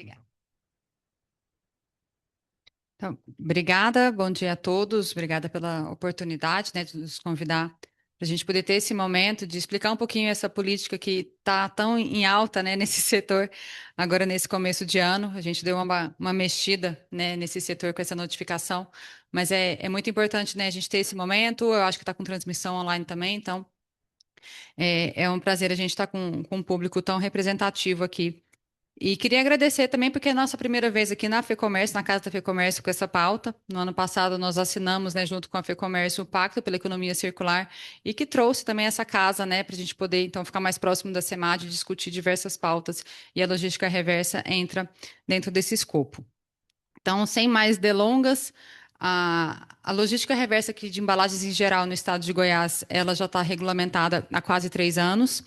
Obrigada. Então, obrigada, bom dia a todos, obrigada pela oportunidade, né, de nos convidar para a gente poder ter esse momento de explicar um pouquinho essa política que está tão em alta, né, nesse setor, agora nesse começo de ano. A gente deu uma mexida, né, nesse setor com essa notificação, mas é muito importante, né, a gente ter esse momento. Eu acho que está com transmissão online também, então é um prazer a gente estar com um público tão representativo aqui. E queria agradecer também, porque é a nossa primeira vez aqui na FEComércio, na Casa da FEComércio, com essa pauta. No ano passado, nós assinamos, né, junto com a FEComércio, o Pacto pela Economia Circular, e que trouxe também essa casa, né, para a gente poder, então, ficar mais próximo da SEMAD e discutir diversas pautas, e a logística reversa entra dentro desse escopo. Então, sem mais delongas, a logística reversa aqui de embalagens em geral no estado de Goiás, ela já está regulamentada há quase 3 anos.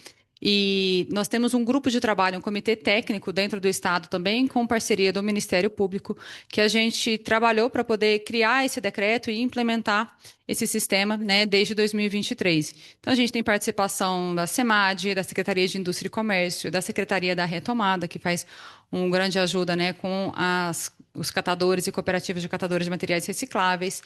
E nós temos um grupo de trabalho, um comitê técnico dentro do estado também, com parceria do Ministério Público, que a gente trabalhou para poder criar esse decreto e implementar esse sistema, né, desde 2023. Então, a gente tem participação da SEMAD, da Secretaria de Indústria e Comércio, da Secretaria da Retomada, que faz um grande ajuda, né, com os catadores e cooperativas de catadores de materiais recicláveis.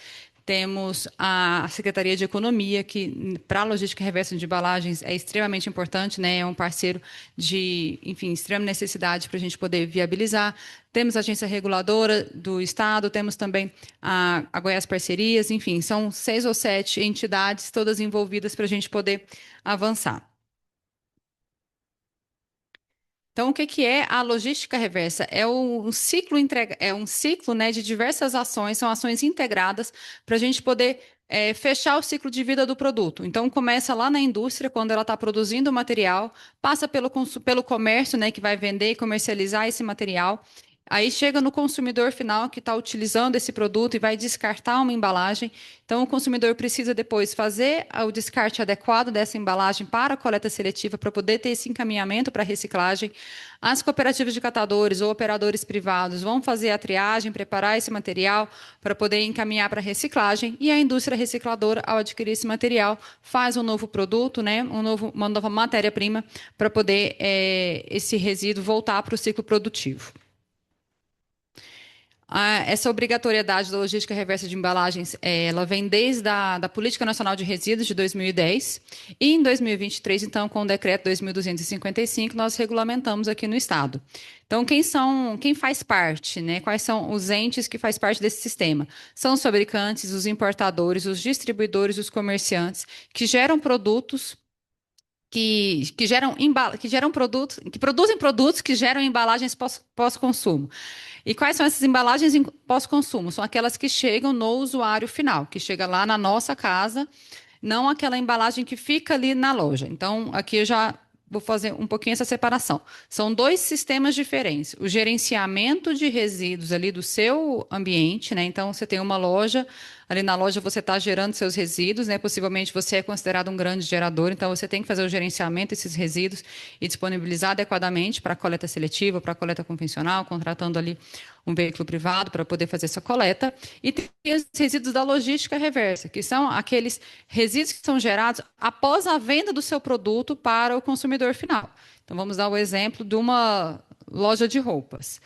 Temos a Secretaria de Economia, que para a logística reversa de embalagens é extremamente importante, né? É um parceiro de, enfim, extrema necessidade para a gente poder viabilizar. Temos a agência reguladora do Estado, temos também a Goiás Parcerias, enfim, são 6 ou 7 entidades todas envolvidas para a gente poder avançar. Então, o que que é a logística reversa? É um ciclo, né, de diversas ações, são ações integradas para a gente poder fechar o ciclo de vida do produto. Então, começa lá na indústria, quando ela está produzindo o material, passa pelo comércio, né, que vai vender e comercializar esse material. Aí chega no consumidor final que está utilizando esse produto e vai descartar uma embalagem. Então, o consumidor precisa depois fazer o descarte adequado dessa embalagem para a coleta seletiva, para poder ter esse encaminhamento para a reciclagem. As cooperativas de catadores ou operadores privados vão fazer a triagem, preparar esse material para poder encaminhar para a reciclagem. E a indústria recicladora, ao adquirir esse material, faz um novo produto, né, uma nova matéria-prima para poder esse resíduo voltar para o ciclo produtivo. Essa obrigatoriedade da logística reversa de embalagens, ela vem desde da Política Nacional de Resíduos de 2010 e em 2023, então, com o decreto 2255, nós regulamentamos aqui no estado. Então, quem faz parte, né? Quais são os entes que faz parte desse sistema? São os fabricantes, os importadores, os distribuidores, os comerciantes que geram produtos que geram produtos, que produzem produtos que geram embalagens pós-consumo. E quais são essas embalagens em pós-consumo? São aquelas que chegam no usuário final, que chega lá na nossa casa, não aquela embalagem que fica ali na loja. Então, aqui eu já vou fazer um pouquinho essa separação. São dois sistemas diferentes. O gerenciamento de resíduos ali do seu ambiente, né? Então, você tem uma loja, ali na loja você está gerando seus resíduos, né? Possivelmente você é considerado um grande gerador, então você tem que fazer o gerenciamento desses resíduos e disponibilizar adequadamente para a coleta seletiva, para a coleta convencional, contratando ali um veículo privado para poder fazer essa coleta. E tem os resíduos da logística reversa, que são aqueles resíduos que são gerados após a venda do seu produto para o consumidor final. Então, vamos dar o exemplo de uma loja de roupas.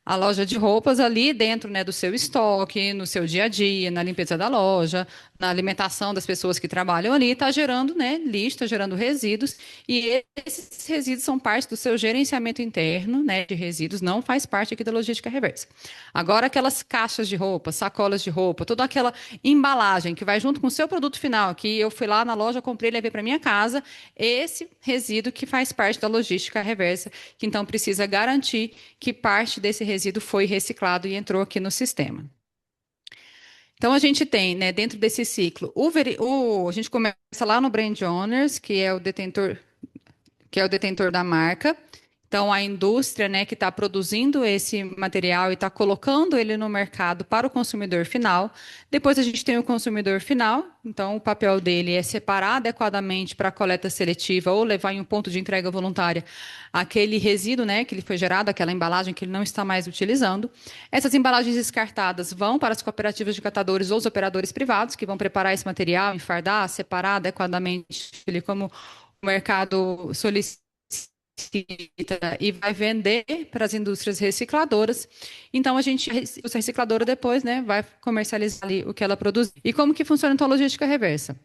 A loja de roupas ali dentro, né, do seu estoque, no seu dia a dia, na limpeza da loja, na alimentação das pessoas que trabalham ali, está gerando, né, lixo, está gerando resíduos, e esses resíduos são parte do seu gerenciamento interno, né, de resíduos, não faz parte aqui da logística reversa. Agora, aquelas caixas de roupa, sacolas de roupa, toda aquela embalagem que vai junto com o seu produto final, que eu fui lá na loja, comprei, levei para minha casa, esse resíduo que faz parte da logística reversa, que então precisa garantir que parte desse resíduo foi reciclado e entrou aqui no sistema. Então, a gente tem, né, dentro desse ciclo, a gente começa lá no Brand Owners, que é o detentor da marca. Então, a indústria, né, que está produzindo esse material e está colocando ele no mercado para o consumidor final. Depois, a gente tem o consumidor final. Então, o papel dele é separar adequadamente para a coleta seletiva ou levar em um ponto de entrega voluntária aquele resíduo, né, que ele foi gerado, aquela embalagem que ele não está mais utilizando. Essas embalagens descartadas vão para as cooperativas de catadores ou os operadores privados, que vão preparar esse material, enfardar, separar adequadamente ele como o mercado solicita e vai vender para as indústrias recicladoras. Então, o recicladora depois, né, vai comercializar ali o que ela produz. E como que funciona então a logística reversa?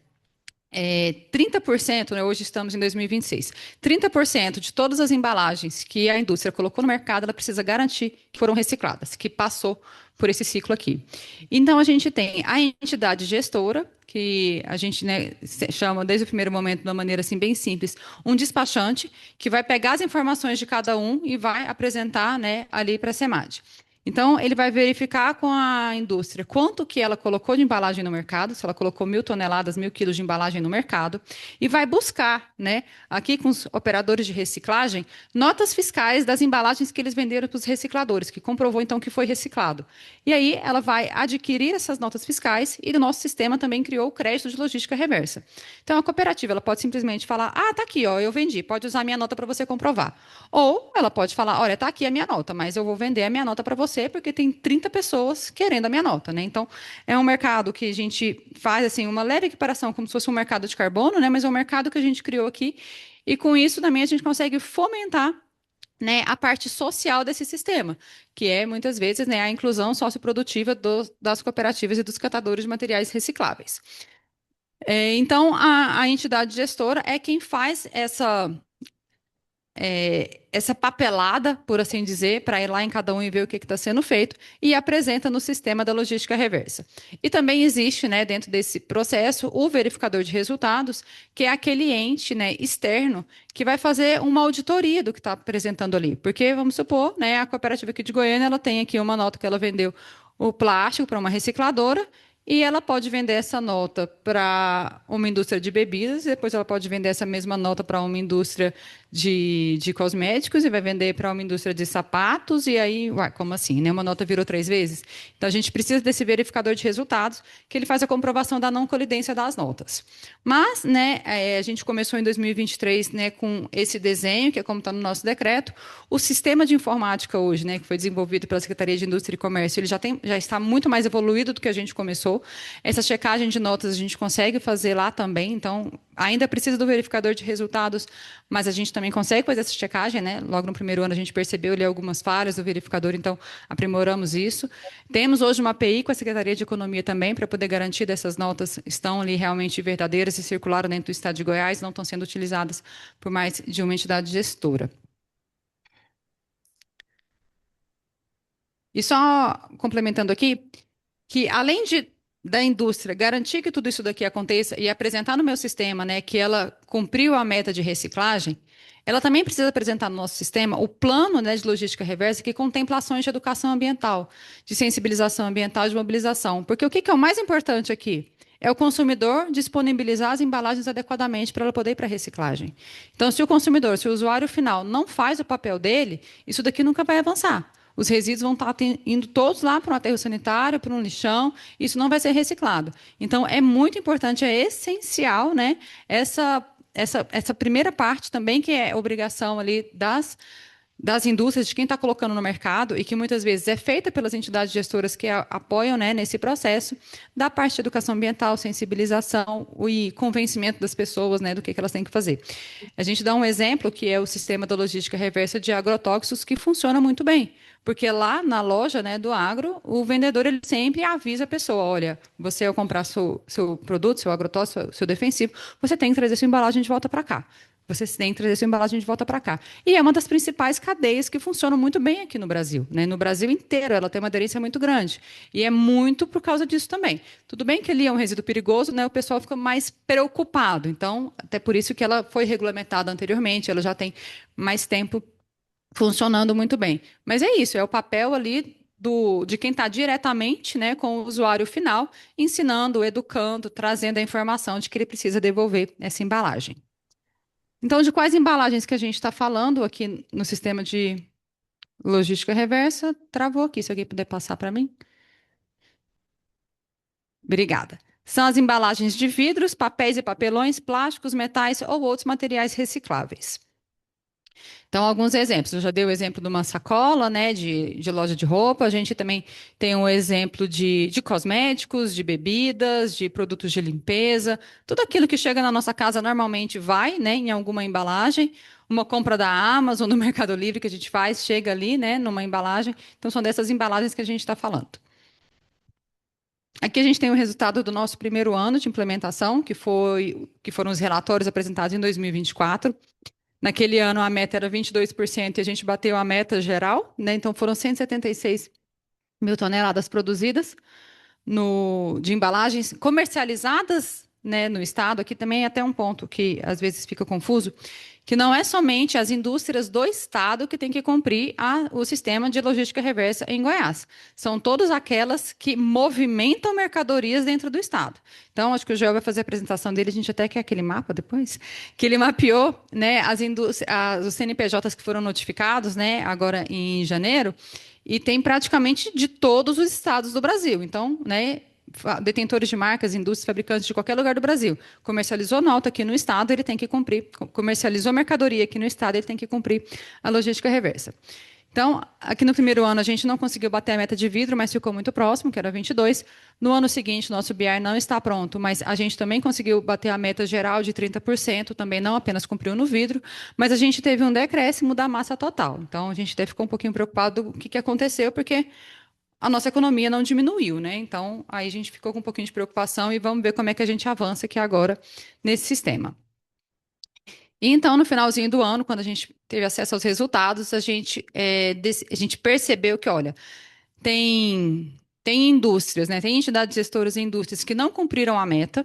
30%, né, hoje estamos em 2026, 30% de todas as embalagens que a indústria colocou no mercado, ela precisa garantir que foram recicladas, que passou por esse ciclo aqui. Então, a gente tem a entidade gestora, que a gente, né, chama desde o primeiro momento, de uma maneira assim, bem simples, um despachante, que vai pegar as informações de cada um e vai apresentar, né, ali para a SEMAD. Então, ele vai verificar com a indústria quanto que ela colocou de embalagem no mercado, se ela colocou 1.000 toneladas, 1.000 quilos de embalagem no mercado, e vai buscar, né, aqui com os operadores de reciclagem, notas fiscais das embalagens que eles venderam para os recicladores, que comprovou então que foi reciclado. E aí ela vai adquirir essas notas fiscais e o nosso sistema também criou o crédito de logística reversa. Então, a cooperativa ela pode simplesmente falar: ah, tá aqui, ó, eu vendi, pode usar a minha nota para você comprovar. Ou ela pode falar: olha, tá aqui a minha nota, mas eu vou vender a minha nota para você porque tem 30 pessoas querendo a minha nota, né? Então, é um mercado que a gente faz assim uma leve equiparação como se fosse um mercado de carbono, né? Mas é um mercado que a gente criou aqui e com isso também a gente consegue fomentar, né, a parte social desse sistema, que é muitas vezes, né, a inclusão socioprodutiva das cooperativas e dos catadores de materiais recicláveis. Então, a entidade gestora é quem faz essa papelada, por assim dizer, para ir lá em cada um e ver o que está sendo feito e apresenta no sistema da logística reversa. E também existe, né, dentro desse processo, o verificador de resultados, que é aquele ente, né, externo que vai fazer uma auditoria do que está apresentando ali. Porque, vamos supor, né, a cooperativa aqui de Goiânia, ela tem aqui uma nota que ela vendeu o plástico para uma recicladora e ela pode vender essa nota para uma indústria de bebidas, e depois ela pode vender essa mesma nota para uma indústria de cosméticos, e vai vender para uma indústria de sapatos, e aí, uai, como assim, né? Uma nota virou 3 vezes? Então, a gente precisa desse verificador de resultados, que ele faz a comprovação da não colidência das notas. Mas, né, a gente começou em 2023, né, com esse desenho, que é como está no nosso decreto. O sistema de informática hoje, né, que foi desenvolvido pela Secretaria de Indústria e Comércio, ele já está muito mais evoluído do que a gente começou. Essa checagem de notas a gente consegue fazer lá também, então ainda precisa do verificador de resultados, mas a gente também consegue fazer essa checagem, né? Logo no primeiro ano a gente percebeu ali algumas falhas do verificador, então aprimoramos isso. Temos hoje uma API com a Secretaria de Economia também para poder garantir que essas notas estão ali realmente verdadeiras e circularam dentro do Estado de Goiás, não estão sendo utilizadas por mais de uma entidade gestora. E só complementando aqui, que além da indústria garantir que tudo isso daqui aconteça e apresentar no meu sistema, né, que ela cumpriu a meta de reciclagem, ela também precisa apresentar no nosso sistema o plano, né, de logística reversa que contempla ações de educação ambiental, de sensibilização ambiental, de mobilização. Porque o que é o mais importante aqui? É o consumidor disponibilizar as embalagens adequadamente para ela poder ir para a reciclagem. Então, se o consumidor, se o usuário final não faz o papel dele, isso daqui nunca vai avançar. Os resíduos vão estar indo todos lá para um aterro sanitário, para um lixão, isso não vai ser reciclado. Então, é muito importante, é essencial, né, essa primeira parte também, que é obrigação ali das indústrias, de quem está colocando no mercado, e que muitas vezes é feita pelas entidades gestoras que apoiam, né, nesse processo, da parte de educação ambiental, sensibilização e convencimento das pessoas, né, do que elas têm que fazer. A gente dá um exemplo, que é o sistema da logística reversa de agrotóxicos, que funciona muito bem. Porque lá na loja, né, do agro, o vendedor ele sempre avisa a pessoa: olha, você ao comprar seu produto, seu agrotóxico, seu defensivo, você tem que trazer sua embalagem de volta para cá. Você tem que trazer sua embalagem de volta para cá. E é uma das principais cadeias que funcionam muito bem aqui no Brasil, né? No Brasil inteiro, ela tem uma aderência muito grande. E é muito por causa disso também. Tudo bem que ali é um resíduo perigoso, né? O pessoal fica mais preocupado. Então, até por isso que ela foi regulamentada anteriormente, ela já tem mais tempo funcionando muito bem. Mas é isso, é o papel ali de quem está diretamente, né, com o usuário final, ensinando, educando, trazendo a informação de que ele precisa devolver essa embalagem. Então, de quais embalagens que a gente está falando aqui no sistema de logística reversa? Travou aqui, se alguém puder passar para mim. Obrigada. São as embalagens de vidros, papéis e papelões, plásticos, metais ou outros materiais recicláveis. Então, alguns exemplos. Eu já dei o exemplo de uma sacola, né, de loja de roupa. A gente também tem um exemplo de cosméticos, de bebidas, de produtos de limpeza. Tudo aquilo que chega na nossa casa normalmente vai, né, em alguma embalagem. Uma compra da Amazon, do Mercado Livre que a gente faz, chega ali, né, numa embalagem. Então, são dessas embalagens que a gente está falando. Aqui a gente tem o resultado do nosso primeiro ano de implementação, que foram os relatórios apresentados em 2024. Naquele ano a meta era 22% e a gente bateu a meta geral, né? Então foram 176 mil toneladas produzidas de embalagens comercializadas, né, no estado. Aqui também é até um ponto que às vezes fica confuso, que não é somente as indústrias do estado que têm que cumprir o sistema de logística reversa em Goiás. São todas aquelas que movimentam mercadorias dentro do estado. Então, acho que o Joel vai fazer a apresentação dele, a gente até quer aquele mapa depois, que ele mapeou, né, os CNPJs que foram notificados, né, agora em janeiro, e tem praticamente de todos os estados do Brasil. Então, né, detentores de marcas, indústrias, fabricantes de qualquer lugar do Brasil. Comercializou nota aqui no estado, ele tem que cumprir. Comercializou mercadoria aqui no estado, ele tem que cumprir a logística reversa. Então, aqui no primeiro ano a gente não conseguiu bater a meta de vidro, mas ficou muito próximo, que era 22. No ano seguinte, nosso BI não está pronto, mas a gente também conseguiu bater a meta geral de 30%, também não apenas cumpriu no vidro, mas a gente teve um decréscimo da massa total. Então, a gente até ficou um pouquinho preocupado do que aconteceu, porque a nossa economia não diminuiu, né? Então, aí a gente ficou com um pouquinho de preocupação e vamos ver como é que a gente avança aqui agora nesse sistema. E então, no finalzinho do ano, quando a gente teve acesso aos resultados, a gente percebeu que, olha, tem indústrias, né? Tem entidades gestoras e indústrias que não cumpriram a meta.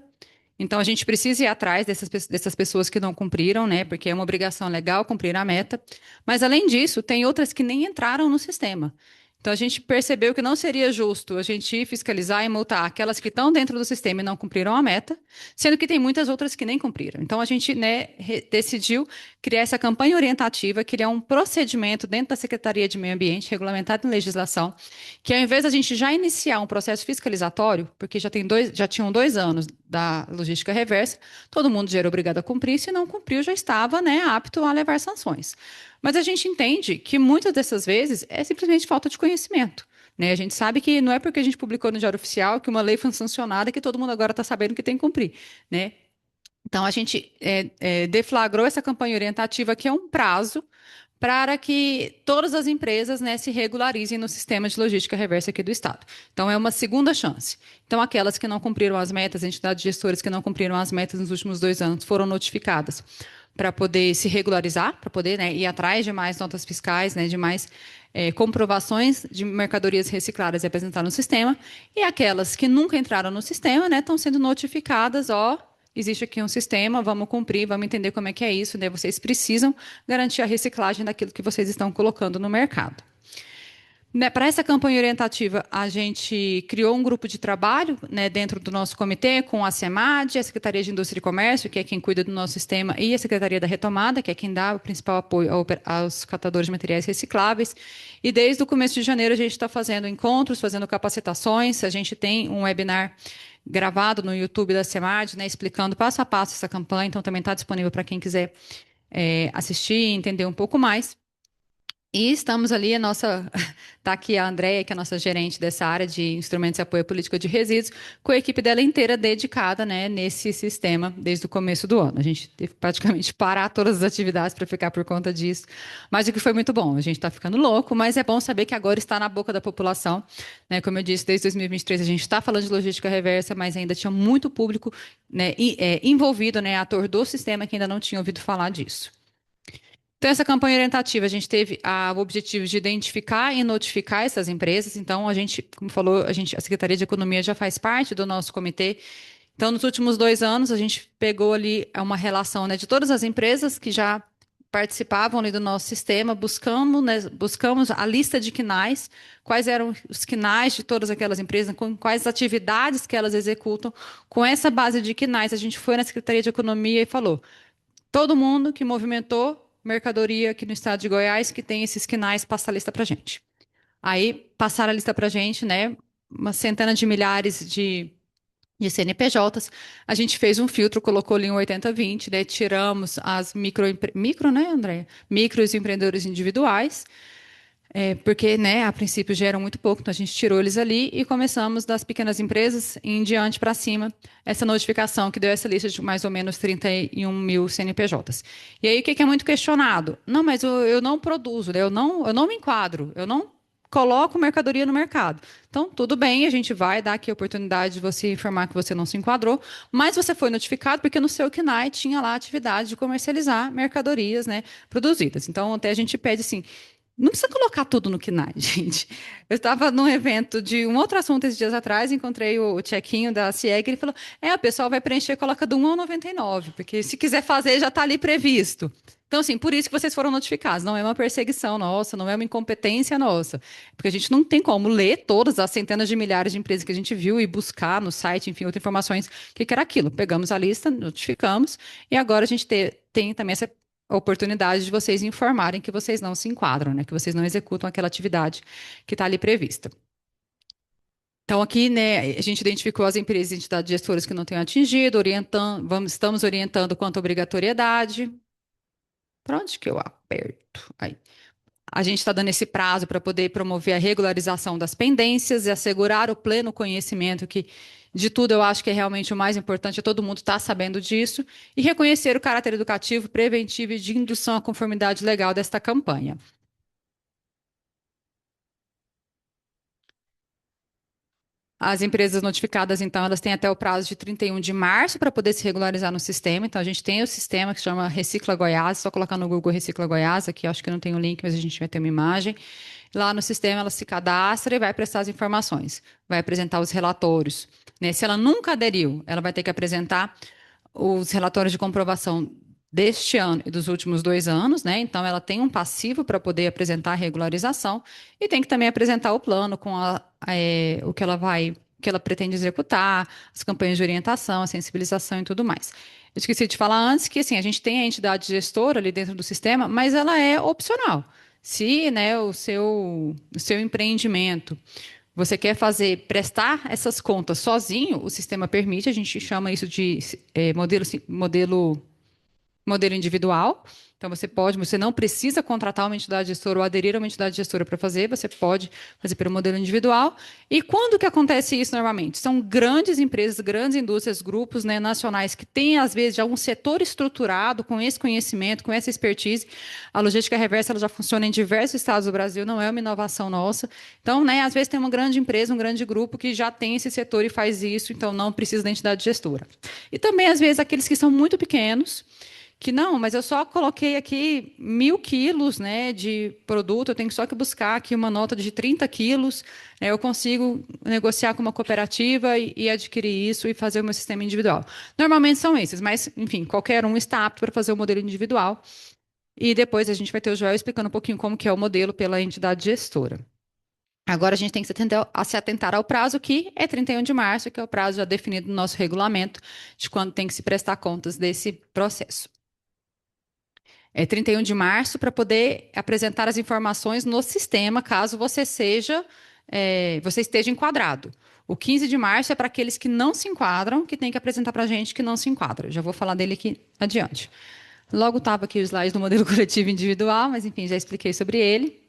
Então, a gente precisa ir atrás dessas pessoas que não cumpriram, né? Porque é uma obrigação legal cumprir a meta. Mas, além disso, tem outras que nem entraram no sistema. Então, a gente percebeu que não seria justo a gente fiscalizar e multar aquelas que estão dentro do sistema e não cumpriram a meta, sendo que tem muitas outras que nem cumpriram. Então, a gente, né, decidiu criar essa campanha orientativa, criar um procedimento dentro da Secretaria de Meio Ambiente, regulamentado em legislação, que ao invés da gente já iniciar um processo fiscalizatório, porque já tinham 2 anos da logística reversa, todo mundo já era obrigado a cumprir, se não cumpriu, já estava, né, apto a levar sanções. Mas a gente entende que muitas dessas vezes é simplesmente falta de conhecimento. Né? A gente sabe que não é porque a gente publicou no Diário Oficial que uma lei foi sancionada que todo mundo agora está sabendo que tem que cumprir. Né? Então, a gente deflagrou essa campanha orientativa, que é um prazo para que todas as empresas, né, se regularizem no sistema de logística reversa aqui do Estado. Então, é uma segunda chance. Então, aquelas que não cumpriram as metas, entidades gestoras que não cumpriram as metas nos últimos 2 anos, foram notificadas para poder se regularizar, para poder, né, ir atrás de mais notas fiscais, né, de mais comprovações de mercadorias recicladas e apresentar no sistema. E aquelas que nunca entraram no sistema, né, estão sendo notificadas, ó, existe aqui um sistema, vamos cumprir, vamos entender como é que é isso, né? Vocês precisam garantir a reciclagem daquilo que vocês estão colocando no mercado. Né, para essa campanha orientativa, a gente criou um grupo de trabalho, né, dentro do nosso comitê, com a SEMAD, a Secretaria de Indústria e Comércio, que é quem cuida do nosso sistema, e a Secretaria da Retomada, que é quem dá o principal apoio aos catadores de materiais recicláveis. E desde o começo de janeiro, a gente está fazendo encontros, fazendo capacitações. A gente tem um webinar gravado no YouTube da SEMAD, né, explicando passo a passo essa campanha, então também está disponível para quem quiser assistir e entender um pouco mais. E estamos ali, está aqui a Andréia, que é a nossa gerente dessa área de instrumentos de apoio à política de resíduos, com a equipe dela inteira dedicada, né, nesse sistema desde o começo do ano. A gente teve que praticamente parar todas as atividades para ficar por conta disso, mas o que foi muito bom. A gente está ficando louco, mas é bom saber que agora está na boca da população. Né, como eu disse, desde 2023 a gente está falando de logística reversa, mas ainda tinha muito público, né, envolvido, né, ator do sistema, que ainda não tinha ouvido falar disso. Então, essa campanha orientativa, a gente teve o objetivo de identificar e notificar essas empresas. Então, a gente, como falou, a Secretaria de Economia já faz parte do nosso comitê. Então, nos últimos 2 anos, a gente pegou ali uma relação, né, de todas as empresas que já participavam ali do nosso sistema, buscamos a lista de quinais, quais eram os quinais de todas aquelas empresas, com quais atividades que elas executam. Com essa base de quinais, a gente foi na Secretaria de Economia e falou: todo mundo que movimentou mercadoria aqui no estado de Goiás que tem esses quinais, passa a lista para a gente. Aí passaram a lista para a gente, né? Uma centena de milhares de de CNPJs. A gente fez um filtro, colocou ali um 80-20, né? Tiramos as micro, né, Andréia? Micros empreendedores individuais, porque, né, a princípio geram muito pouco, então a gente tirou eles ali e começamos das pequenas empresas em diante para cima, essa notificação que deu essa lista de mais ou menos 31 mil CNPJs. E aí, o que que é muito questionado? Não, mas eu não produzo, né? Eu não me enquadro, eu não coloco mercadoria no mercado. Então, tudo bem, a gente vai dar aqui a oportunidade de você informar que você não se enquadrou, mas você foi notificado porque no seu CNAE tinha lá a atividade de comercializar mercadorias, né, produzidas. Então, até a gente pede assim, não precisa colocar tudo no KNAI, gente. Eu estava num evento de um outro assunto esses dias atrás, encontrei o Tchequinho da CIEG, ele falou: o pessoal vai preencher, coloca do 1 ao 99, porque se quiser fazer, já está ali previsto. Então, assim, por isso que vocês foram notificados. Não é uma perseguição nossa, não é uma incompetência nossa. Porque a gente não tem como ler todas as centenas de milhares de empresas que a gente viu e buscar no site, enfim, outras informações, o que que era aquilo. Pegamos a lista, notificamos, e agora a gente tem também essa oportunidade de vocês informarem que vocês não se enquadram, né? Que vocês não executam aquela atividade que está ali prevista. Então, aqui, né, a gente identificou as empresas e entidades gestoras que não tenham atingido, estamos orientando quanto à obrigatoriedade. Para onde que eu aperto? Aí. A gente está dando esse prazo para poder promover a regularização das pendências e assegurar o pleno conhecimento que, de tudo, eu acho que é realmente o mais importante, é todo mundo estar sabendo disso, e reconhecer o caráter educativo, preventivo e de indução à conformidade legal desta campanha. As empresas notificadas, então, elas têm até o prazo de 31 de março para poder se regularizar no sistema. Então, a gente tem o sistema que se chama Recicla Goiás, só colocar no Google Recicla Goiás, aqui acho que não tem o link, mas a gente vai ter uma imagem. Lá no sistema, ela se cadastra e vai prestar as informações, vai apresentar os relatórios, né? Se ela nunca aderiu, ela vai ter que apresentar os relatórios de comprovação deste ano e dos últimos 2 anos, né? Então, ela tem um passivo para poder apresentar a regularização e tem que também apresentar o plano com o que ela vai, o que ela pretende executar, as campanhas de orientação, a sensibilização e tudo mais. Eu esqueci de falar antes que, assim, a gente tem a entidade gestora ali dentro do sistema, mas ela é opcional. Se, né, o seu empreendimento você quer prestar essas contas sozinho, o sistema permite, a gente chama isso de modelo individual. Então, você não precisa contratar uma entidade gestora ou aderir a uma entidade gestora para fazer, você pode fazer pelo modelo individual. E quando que acontece isso normalmente? São grandes empresas, grandes indústrias, grupos, né, nacionais que têm, às vezes, já um setor estruturado com esse conhecimento, com essa expertise. A logística reversa ela já funciona em diversos estados do Brasil, não é uma inovação nossa. Então, né, às vezes tem uma grande empresa, um grande grupo que já tem esse setor e faz isso, então não precisa da entidade gestora. E também, às vezes, aqueles que são muito pequenos, que não, mas eu só coloquei aqui 1.000 quilos, né, de produto, eu tenho só que buscar aqui uma nota de 30 quilos, eu consigo negociar com uma cooperativa e adquirir isso e fazer o meu sistema individual. Normalmente são esses, mas, enfim, qualquer um está apto para fazer o modelo individual. E depois a gente vai ter o Joel explicando um pouquinho como que é o modelo pela entidade gestora. Agora a gente tem que se atentar ao prazo, que é 31 de março, que é o prazo já definido no nosso regulamento, de quando tem que se prestar contas desse processo. É 31 de março para poder apresentar as informações no sistema, caso você esteja enquadrado. O 15 de março é para aqueles que não se enquadram, que tem que apresentar para a gente que não se enquadra. Já vou falar dele aqui adiante. Logo estava aqui os slides do modelo coletivo individual, mas enfim, já expliquei sobre ele.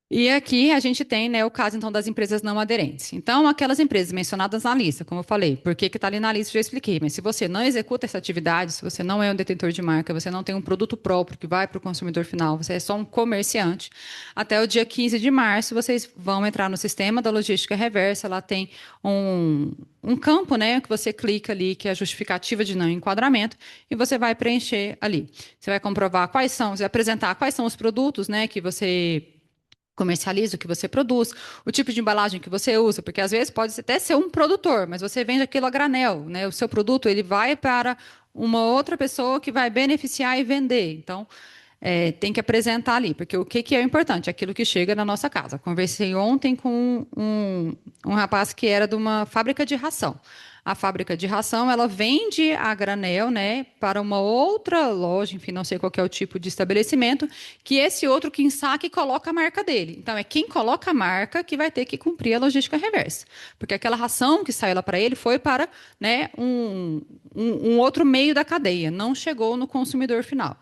E aqui a gente tem, né, o caso então das empresas não aderentes. Então, aquelas empresas mencionadas na lista, como eu falei, por que está ali na lista, eu já expliquei. Mas se você não executa essa atividade, se você não é um detentor de marca, você não tem um produto próprio que vai para o consumidor final, você é só um comerciante, até o dia 15 de março vocês vão entrar no sistema da logística reversa. Lá tem um campo, né, que você clica ali, que é a justificativa de não enquadramento, e você vai preencher ali. Você vai comprovar você vai apresentar quais são os produtos, né, que você comercializa, o que você produz, o tipo de embalagem que você usa, porque às vezes pode até ser um produtor, mas você vende aquilo a granel, né? O seu produto ele vai para uma outra pessoa que vai beneficiar e vender. Então, tem que apresentar ali, porque o que que é importante? Aquilo que chega na nossa casa. Conversei ontem com um rapaz que era de uma fábrica de ração. a fábrica de ração, ela vende a granel, né, para uma outra loja, enfim, não sei qual que é o tipo de estabelecimento, que esse outro que ensaca e coloca a marca dele. Então, é quem coloca a marca que vai ter que cumprir a logística reversa. Porque aquela ração que saiu lá para ele foi para, né, um outro meio da cadeia, não chegou no consumidor final.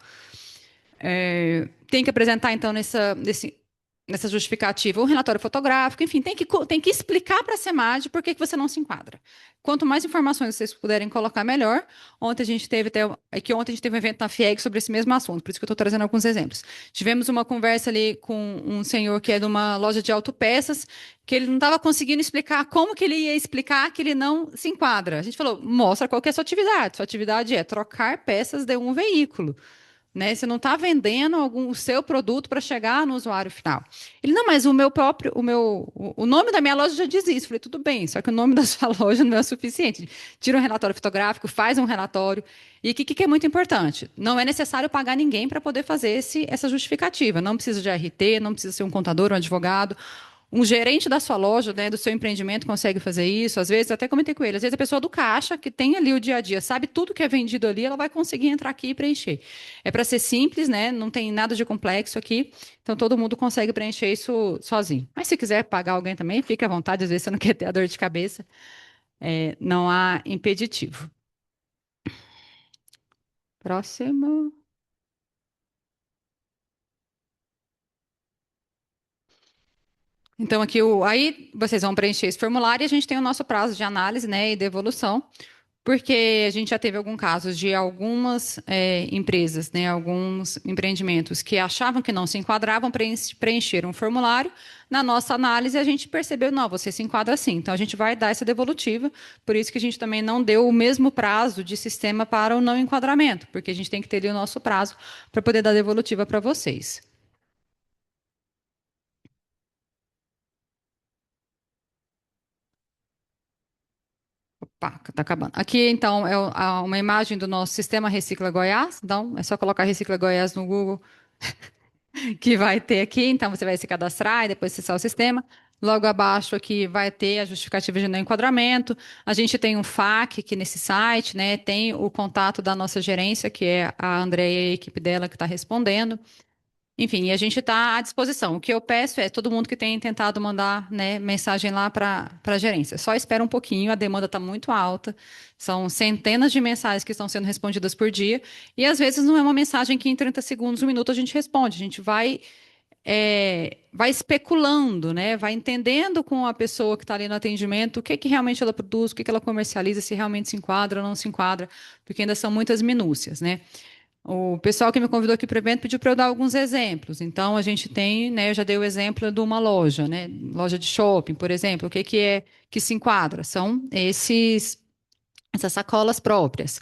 Tem que apresentar, então, nessa justificativa um relatório fotográfico, enfim, tem que explicar para a SEMAD por que você não se enquadra. Quanto mais informações vocês puderem colocar, melhor. Ontem a gente teve um evento na FIEG sobre esse mesmo assunto, por isso que eu estou trazendo alguns exemplos. Tivemos uma conversa ali com um senhor que é de uma loja de autopeças, que ele não estava conseguindo explicar como que ele ia explicar que ele não se enquadra. A gente falou, mostra qual que é a sua atividade. Sua atividade é trocar peças de um veículo, né? Você não está vendendo o seu produto para chegar no usuário final. Ele, não, mas o nome da minha loja já diz isso. Eu falei, tudo bem, só que o nome da sua loja não é o suficiente. Tira um relatório fotográfico, faz um relatório. E o que é muito importante? Não é necessário pagar ninguém para poder fazer essa justificativa. Não precisa de RT, não precisa ser um contador, um advogado. Um gerente da sua loja, né, do seu empreendimento, consegue fazer isso. Às vezes, até comentei com ele, às vezes a pessoa do caixa, que tem ali o dia a dia, sabe tudo que é vendido ali, ela vai conseguir entrar aqui e preencher. É para ser simples, né? Não tem nada de complexo aqui. Então, todo mundo consegue preencher isso sozinho. Mas se quiser pagar alguém também, fique à vontade. Às vezes, você não quer ter a dor de cabeça. Não há impeditivo. Próximo. Então, aí vocês vão preencher esse formulário e a gente tem o nosso prazo de análise, né, e devolução. Porque a gente já teve algum caso de algumas empresas, né, alguns empreendimentos que achavam que não se enquadravam, preencheram um formulário. Na nossa análise, a gente percebeu, não, você se enquadra sim. Então, a gente vai dar essa devolutiva. Por isso que a gente também não deu o mesmo prazo de sistema para o não enquadramento, porque a gente tem que ter ali o nosso prazo para poder dar devolutiva para vocês. Pá, tá acabando. Aqui, então, é uma imagem do nosso sistema Recicla Goiás. Então, é só colocar Recicla Goiás no Google que vai ter aqui. Então, você vai se cadastrar e depois acessar o sistema. Logo abaixo aqui vai ter a justificativa de não enquadramento. A gente tem um FAQ aqui nesse site, né? Tem o contato da nossa gerência, que é a Andréia e a equipe dela que está respondendo. Enfim, a gente está à disposição. O que eu peço é todo mundo que tem tentado mandar, né, mensagem lá para a gerência. Só espera um pouquinho, a demanda está muito alta. São centenas de mensagens que estão sendo respondidas por dia. E às vezes não é uma mensagem que em 30 segundos, um minuto a gente responde. A gente vai especulando, né? Vai entendendo com a pessoa que está ali no atendimento o que realmente ela produz, o que ela comercializa, se realmente se enquadra ou não se enquadra, porque ainda são muitas minúcias, né? O pessoal que me convidou aqui para o evento pediu para eu dar alguns exemplos. Então, a gente tem, né, eu já dei o exemplo de uma loja, né, loja de shopping, por exemplo. O que que é que se enquadra? São essas sacolas próprias,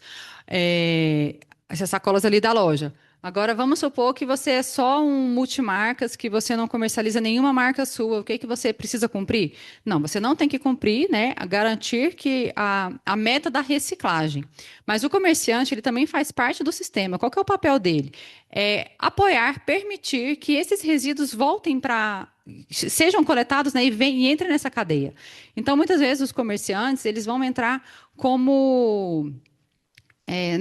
essas sacolas ali da loja. Agora, vamos supor que você é só um multimarcas, que você não comercializa nenhuma marca sua. O que que você precisa cumprir? Não, você não tem que cumprir, né? A garantir que a meta da reciclagem. Mas o comerciante, ele também faz parte do sistema. Qual que é o papel dele? É apoiar, permitir que esses resíduos voltem para sejam coletados, né, e entrem nessa cadeia. Então, muitas vezes os comerciantes eles vão entrar como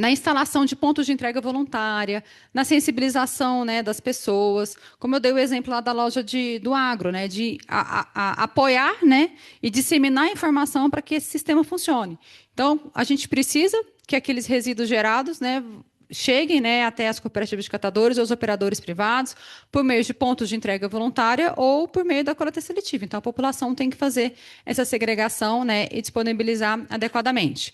na instalação de pontos de entrega voluntária, na sensibilização, né, das pessoas, como eu dei o exemplo lá da loja do agro, né, de apoiar, né, e disseminar informação para que esse sistema funcione. Então, a gente precisa que aqueles resíduos gerados, né, cheguem, né, até as cooperativas de catadores ou os operadores privados por meio de pontos de entrega voluntária ou por meio da coleta seletiva. Então, a população tem que fazer essa segregação, né, e disponibilizar adequadamente.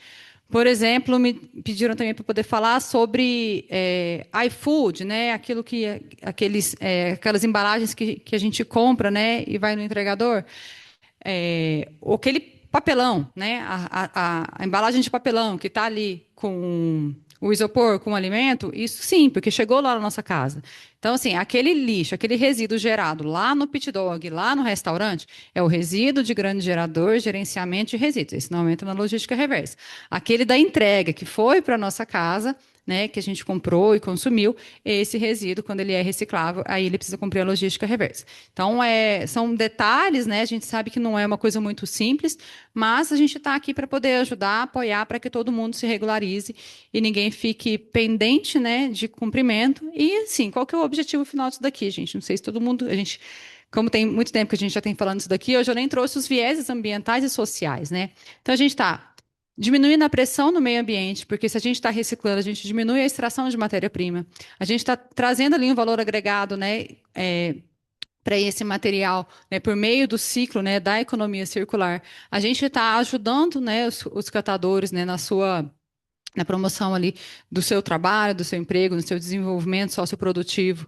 Por exemplo, me pediram também para poder falar sobre iFood, né? Aquelas embalagens que a gente compra, né? E vai no entregador. Aquele papelão, né? A embalagem de papelão que está ali com o isopor, com o alimento, isso sim, porque chegou lá na nossa casa. Então, assim, aquele lixo, aquele resíduo gerado lá no pit dog, lá no restaurante, é o resíduo de grande gerador, gerenciamento de resíduos. Esse não entra na logística reversa. Aquele da entrega, que foi para a nossa casa, né, que a gente comprou e consumiu, esse resíduo, quando ele é reciclável, aí ele precisa cumprir a logística reversa. Então, são detalhes, né? A gente sabe que não é uma coisa muito simples, mas a gente está aqui para poder ajudar, apoiar, para que todo mundo se regularize e ninguém fique pendente, né, de cumprimento. E, assim, qual que é o objetivo final disso daqui, gente? Não sei se todo mundo, como tem muito tempo que a gente já tem falando isso daqui, hoje eu nem trouxe os vieses ambientais e sociais, né? Então, a gente está diminuindo a pressão no meio ambiente, porque se a gente está reciclando, a gente diminui a extração de matéria-prima. A gente está trazendo ali um valor agregado, né, para esse material, né, por meio do ciclo, né, da economia circular. A gente está ajudando, né, os catadores, né, na promoção ali do seu trabalho, do seu emprego, no seu desenvolvimento socioprodutivo.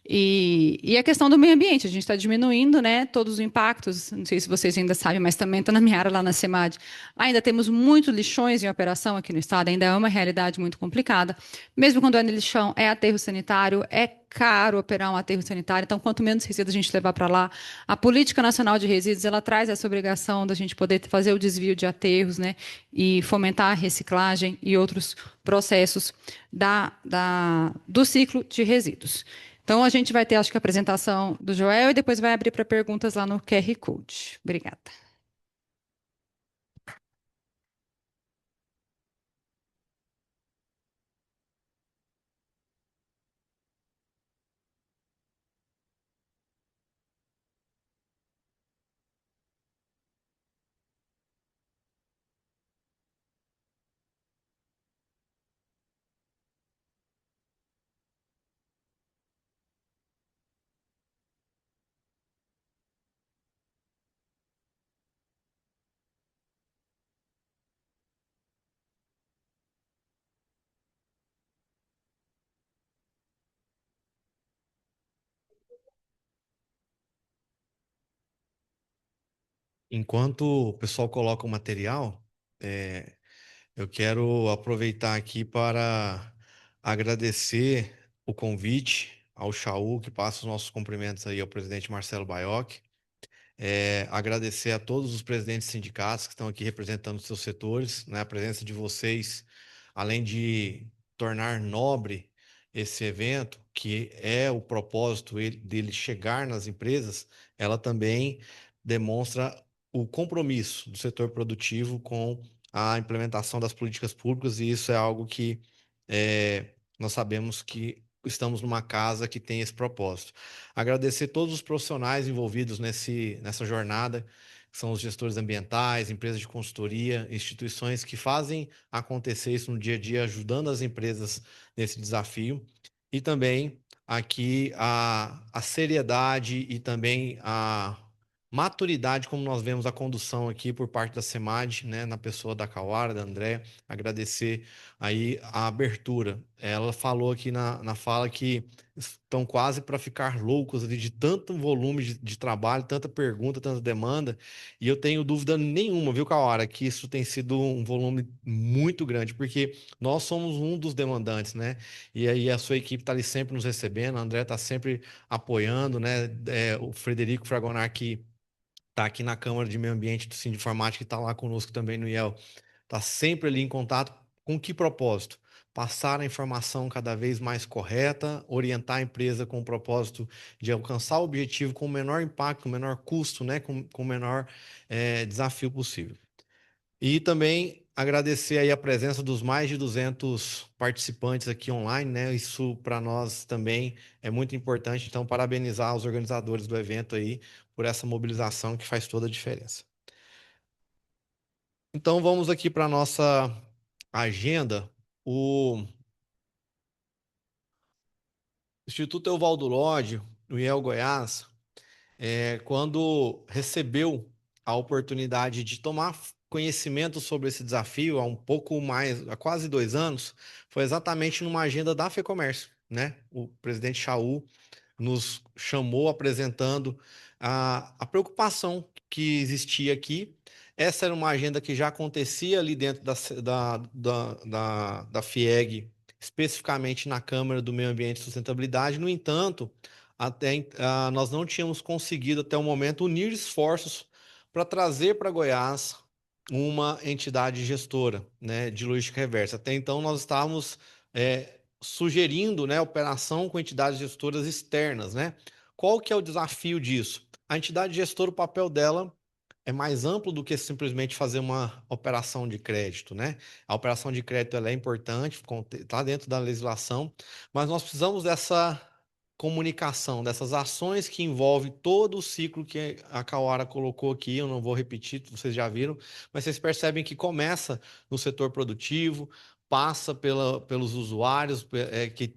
E a questão do meio ambiente, a gente está diminuindo, né, todos os impactos. Não sei se vocês ainda sabem, mas também está na minha área lá na SEMAD. Ainda temos muitos lixões em operação aqui no estado, ainda é uma realidade muito complicada. Mesmo quando é lixão, é aterro sanitário, é caro operar um aterro sanitário, então quanto menos resíduos a gente levar para lá, a Política Nacional de Resíduos, ela traz essa obrigação da gente poder fazer o desvio de aterros, né, e fomentar a reciclagem e outros processos do ciclo de resíduos. Então, a gente vai ter, acho que, a apresentação do Joel e depois vai abrir para perguntas lá no QR Code. Obrigada. Enquanto o pessoal coloca o material, eu quero aproveitar aqui para agradecer o convite ao Chaú, que passa os nossos cumprimentos aí ao presidente Marcelo Baiocchi. Agradecer a todos os presidentes de sindicatos que estão aqui representando os seus setores, né? A presença de vocês, além de tornar nobre esse evento, que é o propósito dele chegar nas empresas, ela também demonstra o compromisso do setor produtivo com a implementação das políticas públicas, e isso é algo que nós sabemos que estamos numa casa que tem esse propósito. Agradecer todos os profissionais envolvidos nessa jornada, que são os gestores ambientais, empresas de consultoria, instituições que fazem acontecer isso no dia a dia, ajudando as empresas nesse desafio. E também aqui a seriedade e também a maturidade, como nós vemos a condução aqui por parte da SEMAD, né, na pessoa da Kawara, da André, agradecer aí a abertura. Ela falou aqui na fala que estão quase para ficar loucos ali de tanto volume de trabalho, tanta pergunta, tanta demanda, e eu tenho dúvida nenhuma, viu, Kawara, que isso tem sido um volume muito grande, porque nós somos um dos demandantes, né? E aí a sua equipe está ali sempre nos recebendo, a André está sempre apoiando, né? O Frederico Fragonar, que está aqui na Câmara de Meio Ambiente do Sindiformática, que está lá conosco também no IEL, está sempre ali em contato com que propósito? Passar a informação cada vez mais correta, orientar a empresa com o propósito de alcançar o objetivo com o menor impacto, com o menor custo, né? Com o menor desafio possível. E também agradecer aí a presença dos mais de 200 participantes aqui online, né? Isso para nós também é muito importante. Então, parabenizar os organizadores do evento aí por essa mobilização que faz toda a diferença. Então, vamos aqui para a nossa agenda. O Instituto Evaldo Lodge, no IEL Goiás, quando recebeu a oportunidade de tomar conhecimento sobre esse desafio há um pouco mais, há quase 2 anos, foi exatamente numa agenda da FEComércio, né? O presidente Chaú nos chamou apresentando a preocupação que existia aqui. Essa era uma agenda que já acontecia ali dentro da FIEG, especificamente na Câmara do Meio Ambiente e Sustentabilidade. No entanto, nós não tínhamos conseguido até o momento unir esforços para trazer para Goiás uma entidade gestora, né, de logística reversa. Até então, nós estávamos sugerindo, né, operação com entidades gestoras externas, né? Qual que é o desafio disso? A entidade gestora, o papel dela é mais amplo do que simplesmente fazer uma operação de crédito, né? A operação de crédito ela é importante, está dentro da legislação, mas nós precisamos dessa comunicação, dessas ações que envolvem todo o ciclo que a Kawara colocou aqui. Eu não vou repetir, vocês já viram, mas vocês percebem que começa no setor produtivo, passa pelos usuários,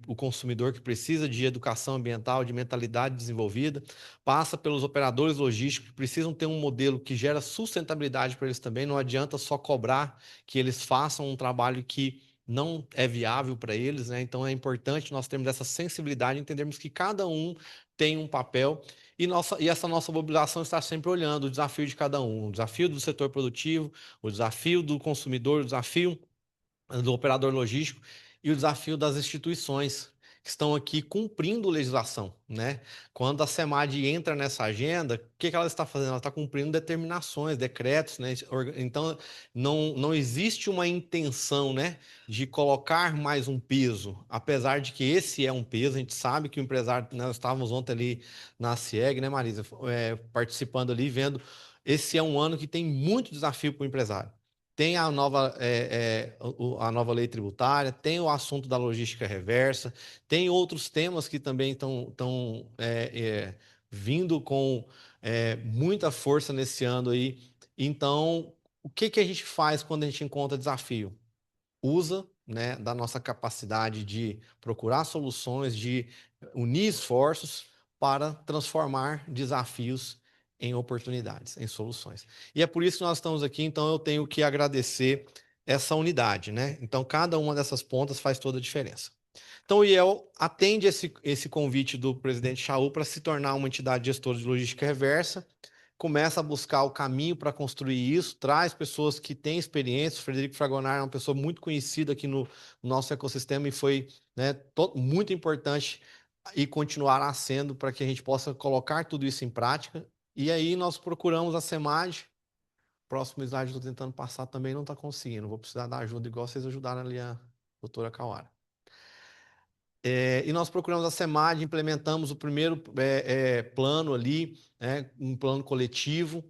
o consumidor que precisa de educação ambiental, de mentalidade desenvolvida, passa pelos operadores logísticos que precisam ter um modelo que gera sustentabilidade para eles também. Não adianta só cobrar que eles façam um trabalho que não é viável para eles, né? Então é importante nós termos essa sensibilidade, entendermos que cada um tem um papel e essa nossa mobilização está sempre olhando o desafio de cada um, o desafio do setor produtivo, o desafio do consumidor, o desafio do operador logístico e o desafio das instituições que estão aqui cumprindo legislação, né? Quando a SEMAD entra nessa agenda, o que ela está fazendo? Ela está cumprindo determinações, decretos, né? Então, não existe uma intenção, né, de colocar mais um peso, apesar de que esse é um peso, a gente sabe que o empresário, né, nós estávamos ontem ali na CIEG, né, Marisa, participando ali, vendo, esse é um ano que tem muito desafio para o empresário. Tem a nova lei tributária, tem o assunto da logística reversa, tem outros temas que também estão vindo com muita força nesse ano aí. Então, o que que a gente faz quando a gente encontra desafio? Usa, né, da nossa capacidade de procurar soluções, de unir esforços para transformar desafios em oportunidades, em soluções. E é por isso que nós estamos aqui, então eu tenho que agradecer essa unidade, né? Então cada uma dessas pontas faz toda a diferença. Então o IEL atende esse convite do presidente Chaú para se tornar uma entidade gestora de logística reversa, começa a buscar o caminho para construir isso, traz pessoas que têm experiência. O Frederico Fragonard é uma pessoa muito conhecida aqui no nosso ecossistema e foi, né, muito importante e continuará sendo para que a gente possa colocar tudo isso em prática. E aí nós procuramos a SEMAD. Próximo slide estou tentando passar também, não está conseguindo. Vou precisar da ajuda, igual vocês ajudaram ali a doutora Kawara. E nós procuramos a SEMAD, implementamos o primeiro plano ali, né, um plano coletivo,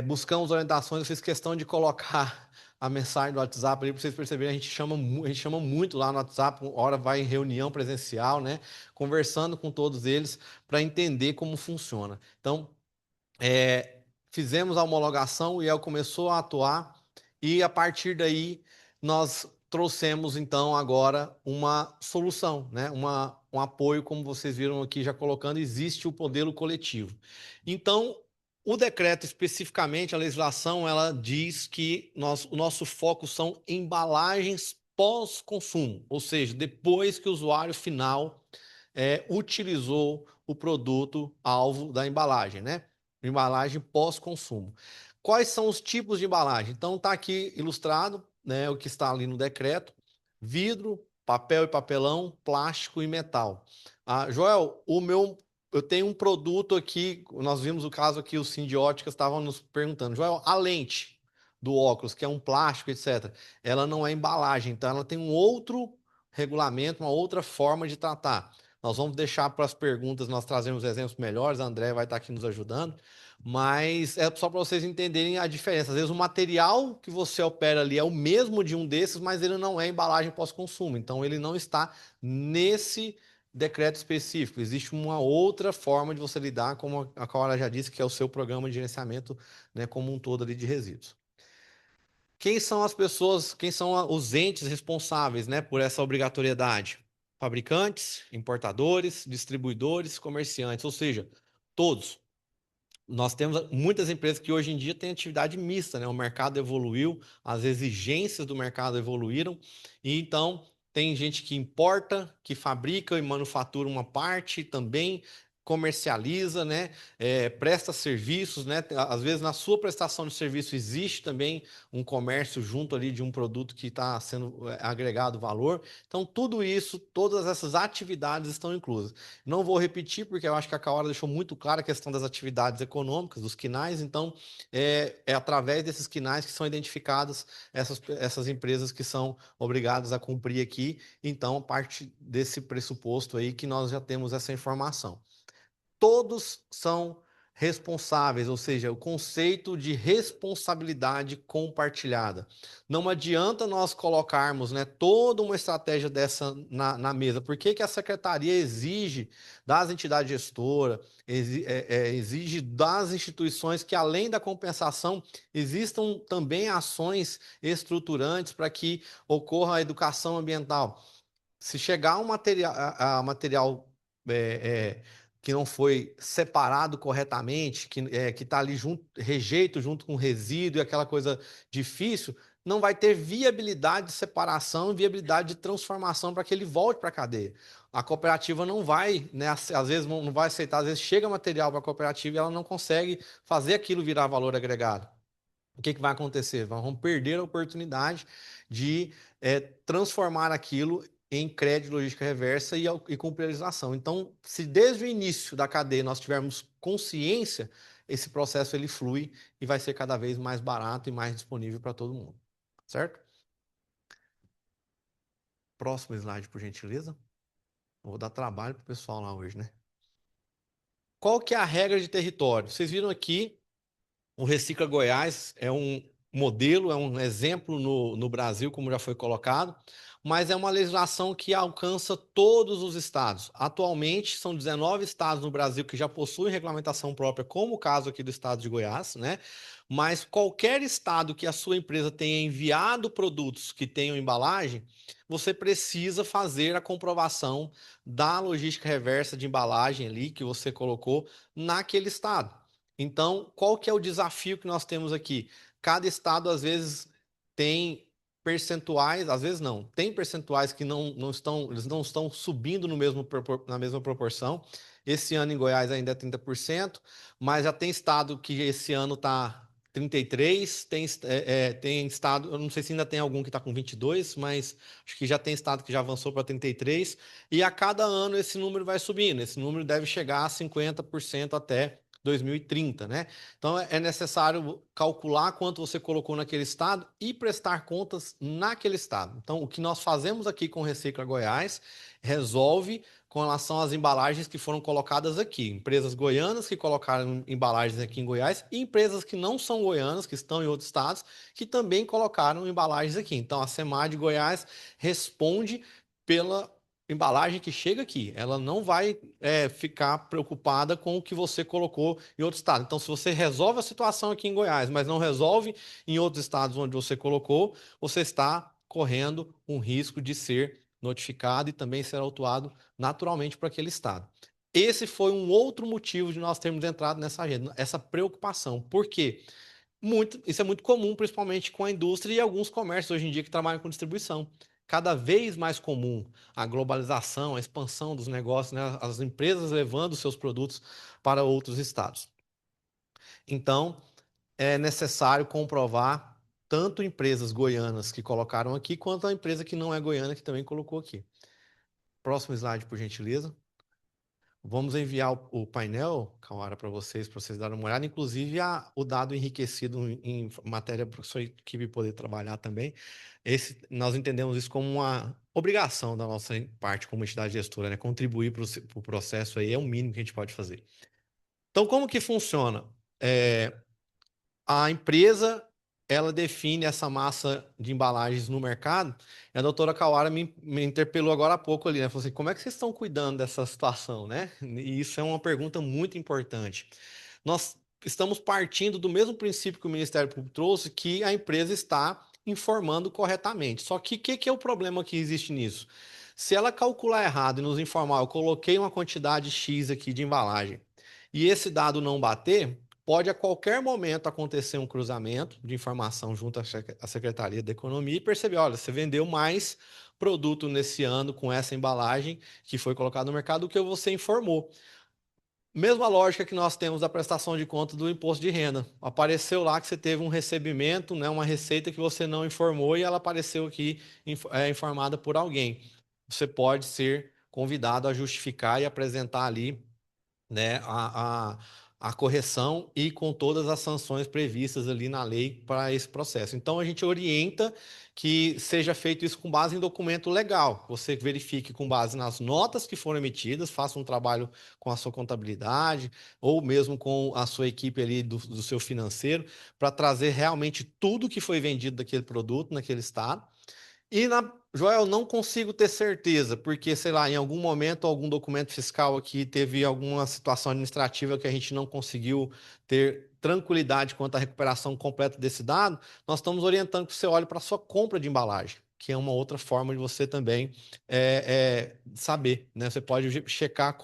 buscamos orientações. Eu fiz questão de colocar a mensagem do WhatsApp ali para vocês perceberem. A gente chama muito lá no WhatsApp, hora vai em reunião presencial, né, conversando com todos eles para entender como funciona. Então, fizemos a homologação, o IEL começou a atuar e a partir daí nós trouxemos então agora uma solução, né? Um apoio, como vocês viram aqui já colocando, existe o modelo coletivo. Então, o decreto especificamente, a legislação, ela diz que o nosso foco são embalagens pós-consumo, ou seja, depois que o usuário final utilizou o produto alvo da embalagem, né? Embalagem pós-consumo. Quais são os tipos de embalagem? Então, está aqui ilustrado, né, o que está ali no decreto: vidro, papel e papelão, plástico e metal. Joel, eu tenho um produto aqui, nós vimos o caso aqui, os sindióticas estavam nos perguntando, Joel, a lente do óculos, que é um plástico, etc., ela não é embalagem, então ela tem um outro regulamento, uma outra forma de tratar. Nós vamos deixar para as perguntas, nós trazemos exemplos melhores, a André vai estar aqui nos ajudando, mas é só para vocês entenderem a diferença. Às vezes o material que você opera ali é o mesmo de um desses, mas ele não é embalagem pós-consumo, então ele não está nesse decreto específico. Existe uma outra forma de você lidar, como a Clara já disse, que é o seu programa de gerenciamento, né, como um todo ali de resíduos. Quem são as pessoas, quem são os entes responsáveis, né, por essa obrigatoriedade? Fabricantes, importadores, distribuidores, comerciantes, ou seja, todos. Nós temos muitas empresas que hoje em dia têm atividade mista, né? O mercado evoluiu, as exigências do mercado evoluíram, e então tem gente que importa, que fabrica e manufatura uma parte também, comercializa, né? Presta serviços, né? Às vezes na sua prestação de serviço existe também um comércio junto ali de um produto que está sendo agregado valor. Então, tudo isso, todas essas atividades estão inclusas. Não vou repetir, porque eu acho que a Kawara deixou muito clara a questão das atividades econômicas, dos quinais. Então, é através desses quinais que são identificadas essas empresas que são obrigadas a cumprir aqui. Então, a parte desse pressuposto aí que nós já temos essa informação. Todos são responsáveis, ou seja, o conceito de responsabilidade compartilhada. Não adianta nós colocarmos, né, toda uma estratégia dessa na mesa. Por que que a secretaria exige das entidades gestoras, exige das instituições que, além da compensação, existam também ações estruturantes para que ocorra a educação ambiental? Se chegar um material, a material é, é, que não foi separado corretamente, que está ali junto, rejeito junto com resíduo e aquela coisa difícil, não vai ter viabilidade de separação, viabilidade de transformação para que ele volte para a cadeia. A cooperativa não vai, né, às vezes não vai aceitar, às vezes chega material para a cooperativa e ela não consegue fazer aquilo virar valor agregado. O que vai acontecer? Vamos perder a oportunidade de transformar aquilo em crédito logística reversa e com priorização. Então, se desde o início da cadeia nós tivermos consciência, esse processo ele flui e vai ser cada vez mais barato e mais disponível para todo mundo. Certo? Próximo slide, por gentileza. Vou dar trabalho para o pessoal lá hoje, né? Qual que é a regra de território? Vocês viram aqui, o Recicla Goiás é um modelo, é um exemplo no Brasil, como já foi colocado, mas é uma legislação que alcança todos os estados. Atualmente, são 19 estados no Brasil que já possuem regulamentação própria, como o caso aqui do estado de Goiás, né? Mas qualquer estado que a sua empresa tenha enviado produtos que tenham embalagem, você precisa fazer a comprovação da logística reversa de embalagem ali que você colocou naquele estado. Então, qual que é o desafio que nós temos aqui? Cada estado, às vezes, tem percentuais, às vezes não, tem percentuais que eles não estão subindo na mesma proporção. Esse ano em Goiás ainda é 30%, mas já tem estado que esse ano está 33%, tem estado, eu não sei se ainda tem algum que está com 22%, mas acho que já tem estado que já avançou para 33%, e a cada ano esse número vai subindo, esse número deve chegar a 50% até 2030, né? Então é necessário calcular quanto você colocou naquele estado e prestar contas naquele estado. Então, o que nós fazemos aqui com o Recicla Goiás resolve com relação às embalagens que foram colocadas aqui. Empresas goianas que colocaram embalagens aqui em Goiás e empresas que não são goianas, que estão em outros estados, que também colocaram embalagens aqui. Então, a SEMAR de Goiás responde pela embalagem que chega aqui. Ela não vai ficar preocupada com o que você colocou em outro estado. Então, se você resolve a situação aqui em Goiás, mas não resolve em outros estados onde você colocou, você está correndo um risco de ser notificado e também ser autuado naturalmente para aquele estado. Esse foi um outro motivo de nós termos entrado nessa agenda, essa preocupação. Por quê? Isso é muito comum, principalmente com a indústria e alguns comércios hoje em dia que trabalham com distribuição. Cada vez mais comum a globalização, a expansão dos negócios, né? As empresas levando seus produtos para outros estados. Então, é necessário comprovar tanto empresas goianas que colocaram aqui, quanto a empresa que não é goiana que também colocou aqui. Próximo slide, por gentileza. Vamos enviar o painel, Kawara, para vocês darem uma olhada, inclusive o dado enriquecido em matéria para a sua equipe poder trabalhar também. Nós entendemos isso como uma obrigação da nossa parte como entidade gestora, né? Contribuir para o processo aí é o mínimo que a gente pode fazer. Então, como que funciona? A empresa, ela define essa massa de embalagens no mercado, e a doutora Kawara me interpelou agora há pouco ali, né? Falou assim, como é que vocês estão cuidando dessa situação, né? E isso é uma pergunta muito importante. Nós estamos partindo do mesmo princípio que o Ministério Público trouxe, que a empresa está informando corretamente. Só que o que é o problema que existe nisso? Se ela calcular errado e nos informar, eu coloquei uma quantidade X aqui de embalagem, e esse dado não bater, pode a qualquer momento acontecer um cruzamento de informação junto à Secretaria da Economia e perceber, olha, você vendeu mais produto nesse ano com essa embalagem que foi colocada no mercado do que você informou. Mesma lógica que nós temos da prestação de conta do imposto de renda. Apareceu lá que você teve um recebimento, né, uma receita que você não informou e ela apareceu aqui informada por alguém. Você pode ser convidado a justificar e apresentar ali, né, a correção e com todas as sanções previstas ali na lei para esse processo. Então, a gente orienta que seja feito isso com base em documento legal. Você verifique com base nas notas que foram emitidas, faça um trabalho com a sua contabilidade ou mesmo com a sua equipe ali do seu financeiro para trazer realmente tudo que foi vendido daquele produto naquele estado. E Joel, não consigo ter certeza, porque, sei lá, em algum momento, algum documento fiscal aqui teve alguma situação administrativa que a gente não conseguiu ter tranquilidade quanto à recuperação completa desse dado, nós estamos orientando que você olhe para a sua compra de embalagem, que é uma outra forma de você também saber, né? Você pode checar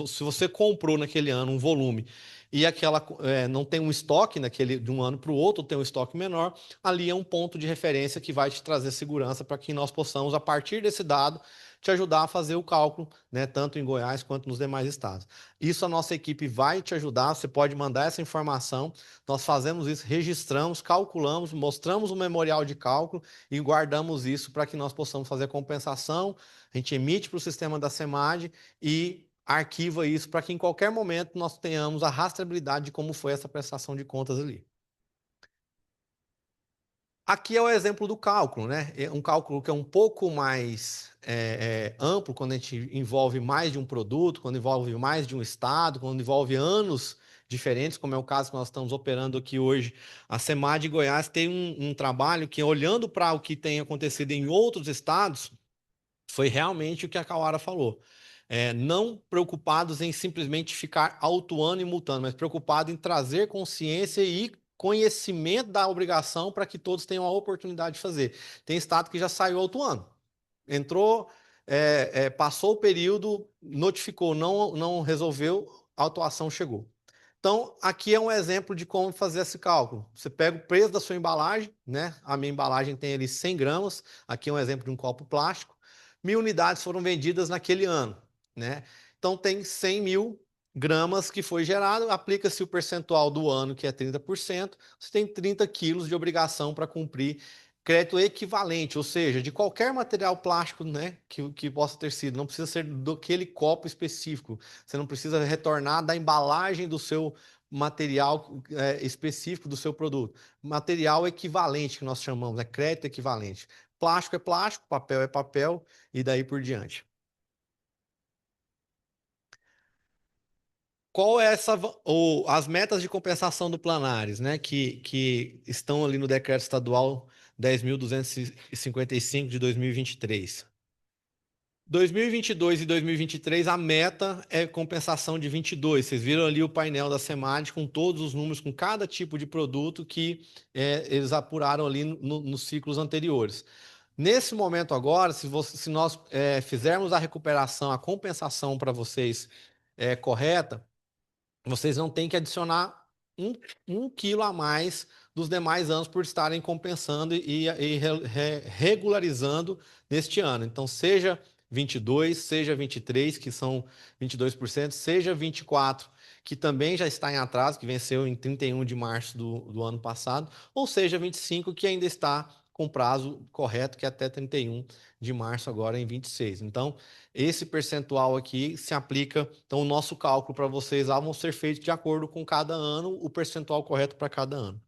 se você comprou naquele ano um volume e aquela não tem um estoque naquele de um ano para o outro, tem um estoque menor, ali é um ponto de referência que vai te trazer segurança para que nós possamos, a partir desse dado, te ajudar a fazer o cálculo, né, tanto em Goiás quanto nos demais estados. Isso a nossa equipe vai te ajudar, você pode mandar essa informação, nós fazemos isso, registramos, calculamos, mostramos o memorial de cálculo e guardamos isso para que nós possamos fazer a compensação, a gente emite para o sistema da SEMAD e arquiva isso para que em qualquer momento nós tenhamos a rastreabilidade de como foi essa prestação de contas ali. Aqui é o exemplo do cálculo, né? É um cálculo que é um pouco mais amplo, quando a gente envolve mais de um produto, quando envolve mais de um estado, quando envolve anos diferentes, como é o caso que nós estamos operando aqui hoje. A SEMAD de Goiás tem um trabalho que, olhando para o que tem acontecido em outros estados, foi realmente o que a Kawara falou. Não preocupados em simplesmente ficar autuando e multando, mas preocupado em trazer consciência e conhecimento da obrigação para que todos tenham a oportunidade de fazer. Tem estado que já saiu autuando. Entrou, passou o período, notificou, não resolveu, a autuação chegou. Então, aqui é um exemplo de como fazer esse cálculo. Você pega o peso da sua embalagem, né? A minha embalagem tem ali 100 gramas. Aqui é um exemplo de um copo plástico. 1.000 unidades foram vendidas naquele ano, né? Então, tem 100.000 gramas que foi gerado. Aplica-se o percentual do ano, que é 30%. Você tem 30 quilos de obrigação para cumprir crédito equivalente, ou seja, de qualquer material plástico, né, que possa ter sido. Não precisa ser daquele copo específico. Você não precisa retornar da embalagem do seu material específico do seu produto. Material equivalente, que nós chamamos, é crédito equivalente. Plástico é plástico, papel é papel e daí por diante. Qual é ou as metas de compensação do Planares, né, que estão ali no decreto estadual 10.255 de 2023? 2022 e 2023, a meta é compensação de 22. Vocês viram ali o painel da SEMAD com todos os números, com cada tipo de produto que eles apuraram ali nos ciclos anteriores. Nesse momento agora, se nós fizermos a recuperação, a compensação para vocês correta, vocês não têm que adicionar um, 1 quilo a mais dos demais anos por estarem compensando e regularizando neste ano. Então, seja 22, seja 23, que são 22%, seja 24, que também já está em atraso, que venceu em 31 de março do ano passado, ou seja 25, que ainda está com prazo correto, que é até 31 de março agora em 26. Então, esse percentual aqui se aplica, então o nosso cálculo para vocês lá vão ser feitos de acordo com cada ano, o percentual correto para cada ano.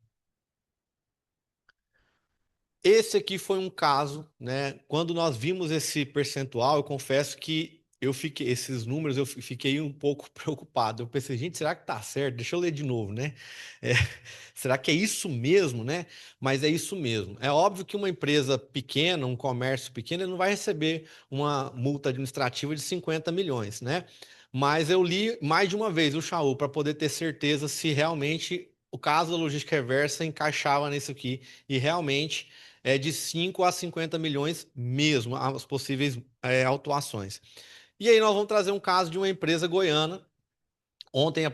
Esse aqui foi um caso, né? Quando nós vimos esse percentual, eu confesso que esses números eu fiquei um pouco preocupado. Eu pensei, gente, será que tá certo? Deixa eu ler de novo, né? É, será que é isso mesmo, né? Mas é isso mesmo. É óbvio que uma empresa pequena, um comércio pequeno, ele não vai receber uma multa administrativa de 50 milhões, né? Mas eu li mais de uma vez o Chaú para poder ter certeza se realmente o caso da logística reversa encaixava nisso aqui e realmente de 5 a 50 milhões mesmo, as possíveis autuações. E aí nós vamos trazer um caso de uma empresa goiana. Ontem,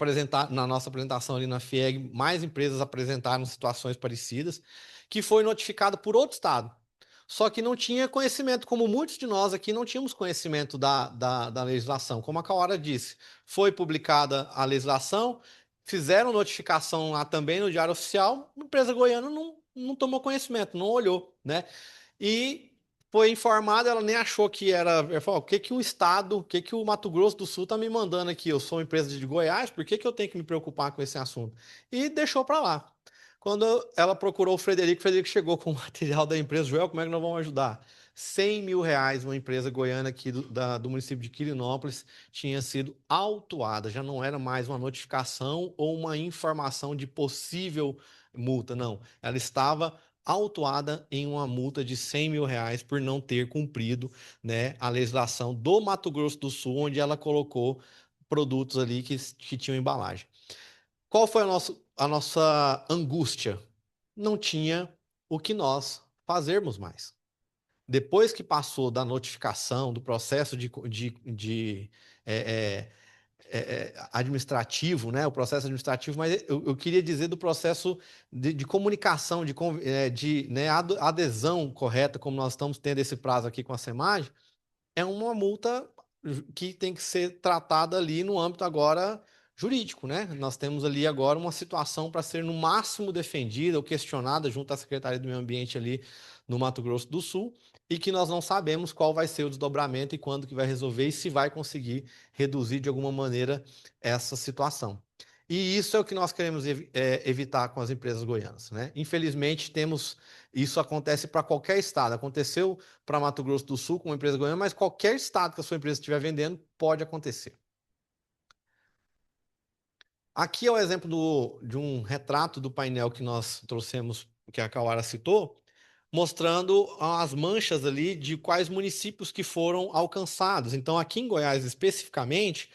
na nossa apresentação ali na FIEG, mais empresas apresentaram situações parecidas, que foi notificada por outro estado. só que não tinha conhecimento, como muitos de nós aqui não tínhamos conhecimento da legislação. Como a Kawara disse, foi publicada a legislação, fizeram notificação lá também no Diário Oficial, a empresa goiana não tomou conhecimento, não olhou, né? E foi informada, ela nem achou que era. Ela falou: o que que o Estado, o que que o Mato Grosso do Sul está me mandando aqui? Eu sou uma empresa de Goiás, por que que eu tenho que me preocupar com esse assunto? E deixou para lá. Quando ela procurou o Frederico chegou com o material da empresa. Joel, como é que nós vamos ajudar? R$ 100.000, uma empresa goiana aqui do município de Quirinópolis, tinha sido autuada. Já não era mais uma notificação ou uma informação de possível multa, não. Ela estava autuada em uma multa de R$ 100.000 por não ter cumprido, né, a legislação do Mato Grosso do Sul, onde ela colocou produtos ali que tinham embalagem. Qual foi a nossa angústia? Não tinha o que nós fazermos mais. Depois que passou da notificação, do processo de é, administrativo, né? O processo administrativo, mas eu queria dizer do processo de comunicação, né, adesão correta, como nós estamos tendo esse prazo aqui com a SEMAGE, é uma multa que tem que ser tratada ali no âmbito agora jurídico, né? Nós temos ali agora uma situação para ser no máximo defendida ou questionada junto à Secretaria do Meio Ambiente ali no Mato Grosso do Sul e que nós não sabemos qual vai ser o desdobramento e quando que vai resolver e se vai conseguir reduzir de alguma maneira essa situação. E isso é o que nós queremos evitar com as empresas goianas, né? Infelizmente, isso acontece para qualquer estado. Aconteceu para Mato Grosso do Sul com uma empresa goiana, mas qualquer estado que a sua empresa estiver vendendo pode acontecer. Aqui é o exemplo de um retrato do painel que nós trouxemos, que a Kawara citou, mostrando as manchas ali de quais municípios que foram alcançados. Então, aqui em Goiás, especificamente,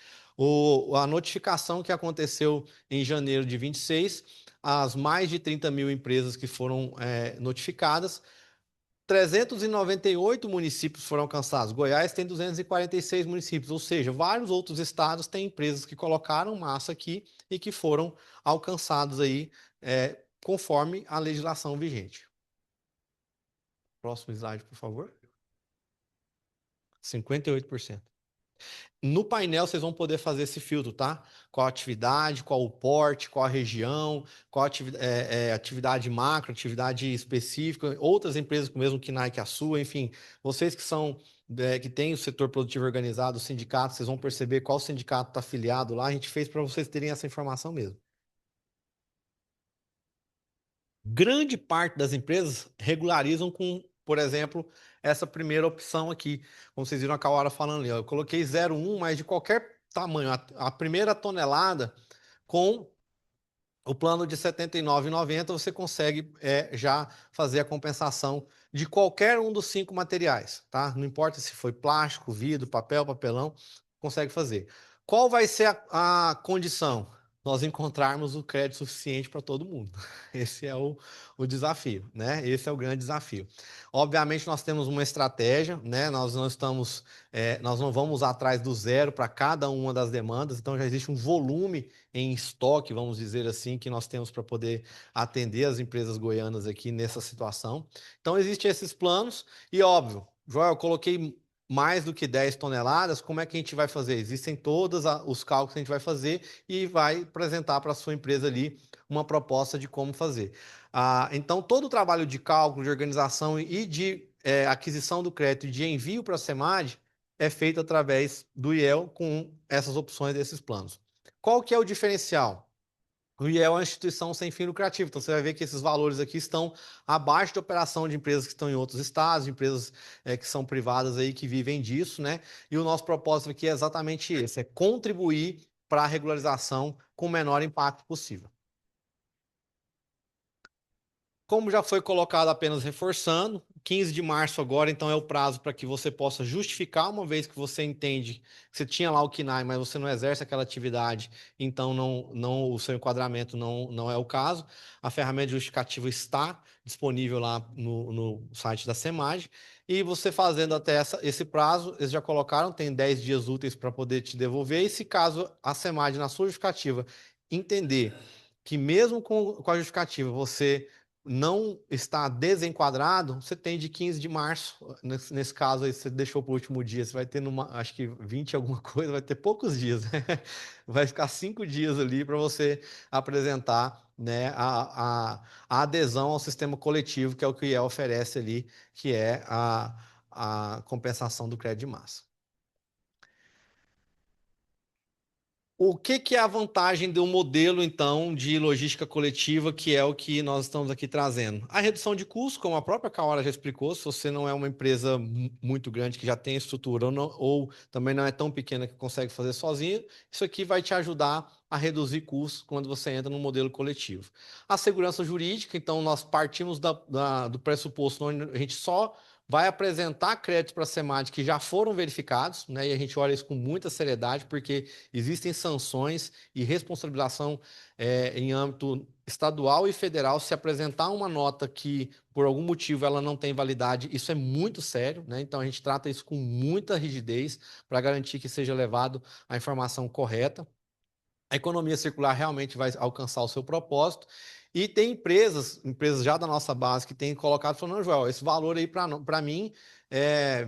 a notificação que aconteceu em janeiro de 26, as mais de 30 mil empresas que foram notificadas, 398 municípios foram alcançados. Goiás tem 246 municípios, ou seja, vários outros estados têm empresas que colocaram massa aqui e que foram alcançados aí, conforme a legislação vigente. Próximo slide, por favor. 58%. No painel vocês vão poder fazer esse filtro, tá? Qual a atividade, qual o porte, qual a região, qual a atividade macro, atividade específica, outras empresas mesmo que Nike, a sua, enfim, vocês que que têm o setor produtivo organizado, o sindicato, vocês vão perceber qual sindicato está afiliado lá. A gente fez para vocês terem essa informação mesmo. Grande parte das empresas regularizam com, por exemplo, essa primeira opção aqui. Como vocês viram a Kawara falando ali, ó, eu coloquei 0,1, mas de qualquer tamanho. A primeira tonelada com o plano de R$ 79,90 você consegue já fazer a compensação de qualquer um dos 5 materiais, tá? Não importa se foi plástico, vidro, papel, papelão, consegue fazer. Qual vai ser a condição? Nós encontrarmos o crédito suficiente para todo mundo. Esse é o desafio, né? Esse é o grande desafio. Obviamente, nós temos uma estratégia, né? Nós não estamos, nós não vamos atrás do zero para cada uma das demandas, então já existe um volume em estoque, vamos dizer assim, que nós temos para poder atender as empresas goianas aqui nessa situação. Então, existem esses planos, e óbvio, Joel, eu coloquei mais do que 10 toneladas, como é que a gente vai fazer? Existem todos os cálculos que a gente vai fazer e vai apresentar para a sua empresa ali uma proposta de como fazer. Então, todo o trabalho de cálculo, de organização e de aquisição do crédito e de envio para a SEMAD é feito através do IEL com essas opções desses planos. Qual que é o diferencial? O IEL é uma instituição sem fim lucrativo, então você vai ver que esses valores aqui estão abaixo da operação de empresas que estão em outros estados, de empresas que são privadas aí que vivem disso, né? E o nosso propósito aqui é exatamente esse, é contribuir para a regularização com o menor impacto possível. Como já foi colocado, apenas reforçando, 15 de março agora, então é o prazo para que você possa justificar, uma vez que você entende que você tinha lá o KNAI, mas você não exerce aquela atividade, então o seu enquadramento não é o caso. A ferramenta justificativa está disponível lá no site da SEMAGE, e você fazendo até esse prazo, eles já colocaram, tem 10 dias úteis para poder te devolver, e se caso a SEMAGE, na sua justificativa, entender que mesmo com a justificativa você não está desenquadrado, você tem de 15 de março. Nesse caso aí, você deixou para o último dia, você vai ter acho que 20 alguma coisa, vai ter poucos dias, né? Vai ficar 5 dias ali para você apresentar, né, a adesão ao sistema coletivo, que é o que o IEL oferece ali, que é a compensação do crédito de massa. O que que é a vantagem do modelo, então, de logística coletiva, que é o que nós estamos aqui trazendo? A redução de custos, como a própria Kawara já explicou, se você não é uma empresa muito grande que já tem estrutura ou também não é tão pequena que consegue fazer sozinha, isso aqui vai te ajudar a reduzir custos quando você entra no modelo coletivo. A segurança jurídica, então, nós partimos do pressuposto onde a gente só vai apresentar créditos para a SEMAD que já foram verificados, né? E a gente olha isso com muita seriedade, porque existem sanções e responsabilização em âmbito estadual e federal. Se apresentar uma nota que, por algum motivo, ela não tem validade, isso é muito sério, né? Então a gente trata isso com muita rigidez para garantir que seja levado a informação correta. A economia circular realmente vai alcançar o seu propósito. E tem empresas já da nossa base, que têm colocado, falando, não, Joel, esse valor aí para mim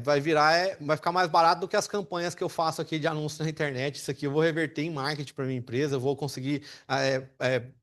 vai ficar mais barato do que as campanhas que eu faço aqui de anúncio na internet. Isso aqui eu vou reverter em marketing para minha empresa, eu vou conseguir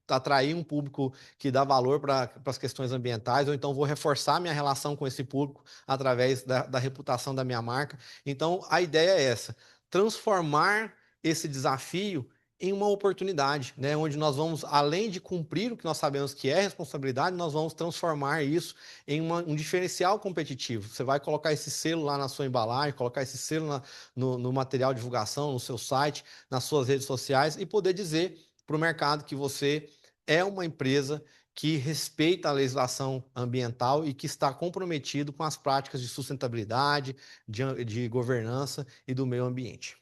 atrair um público que dá valor para as questões ambientais, ou então vou reforçar minha relação com esse público através da reputação da minha marca. Então, a ideia é essa: transformar esse desafio em uma oportunidade, né? Onde nós vamos, além de cumprir o que nós sabemos que é responsabilidade, nós vamos transformar isso em um diferencial competitivo. Você vai colocar esse selo lá na sua embalagem, colocar esse selo no material de divulgação, no seu site, nas suas redes sociais, e poder dizer para o mercado que você é uma empresa que respeita a legislação ambiental e que está comprometido com as práticas de sustentabilidade, de governança e do meio ambiente.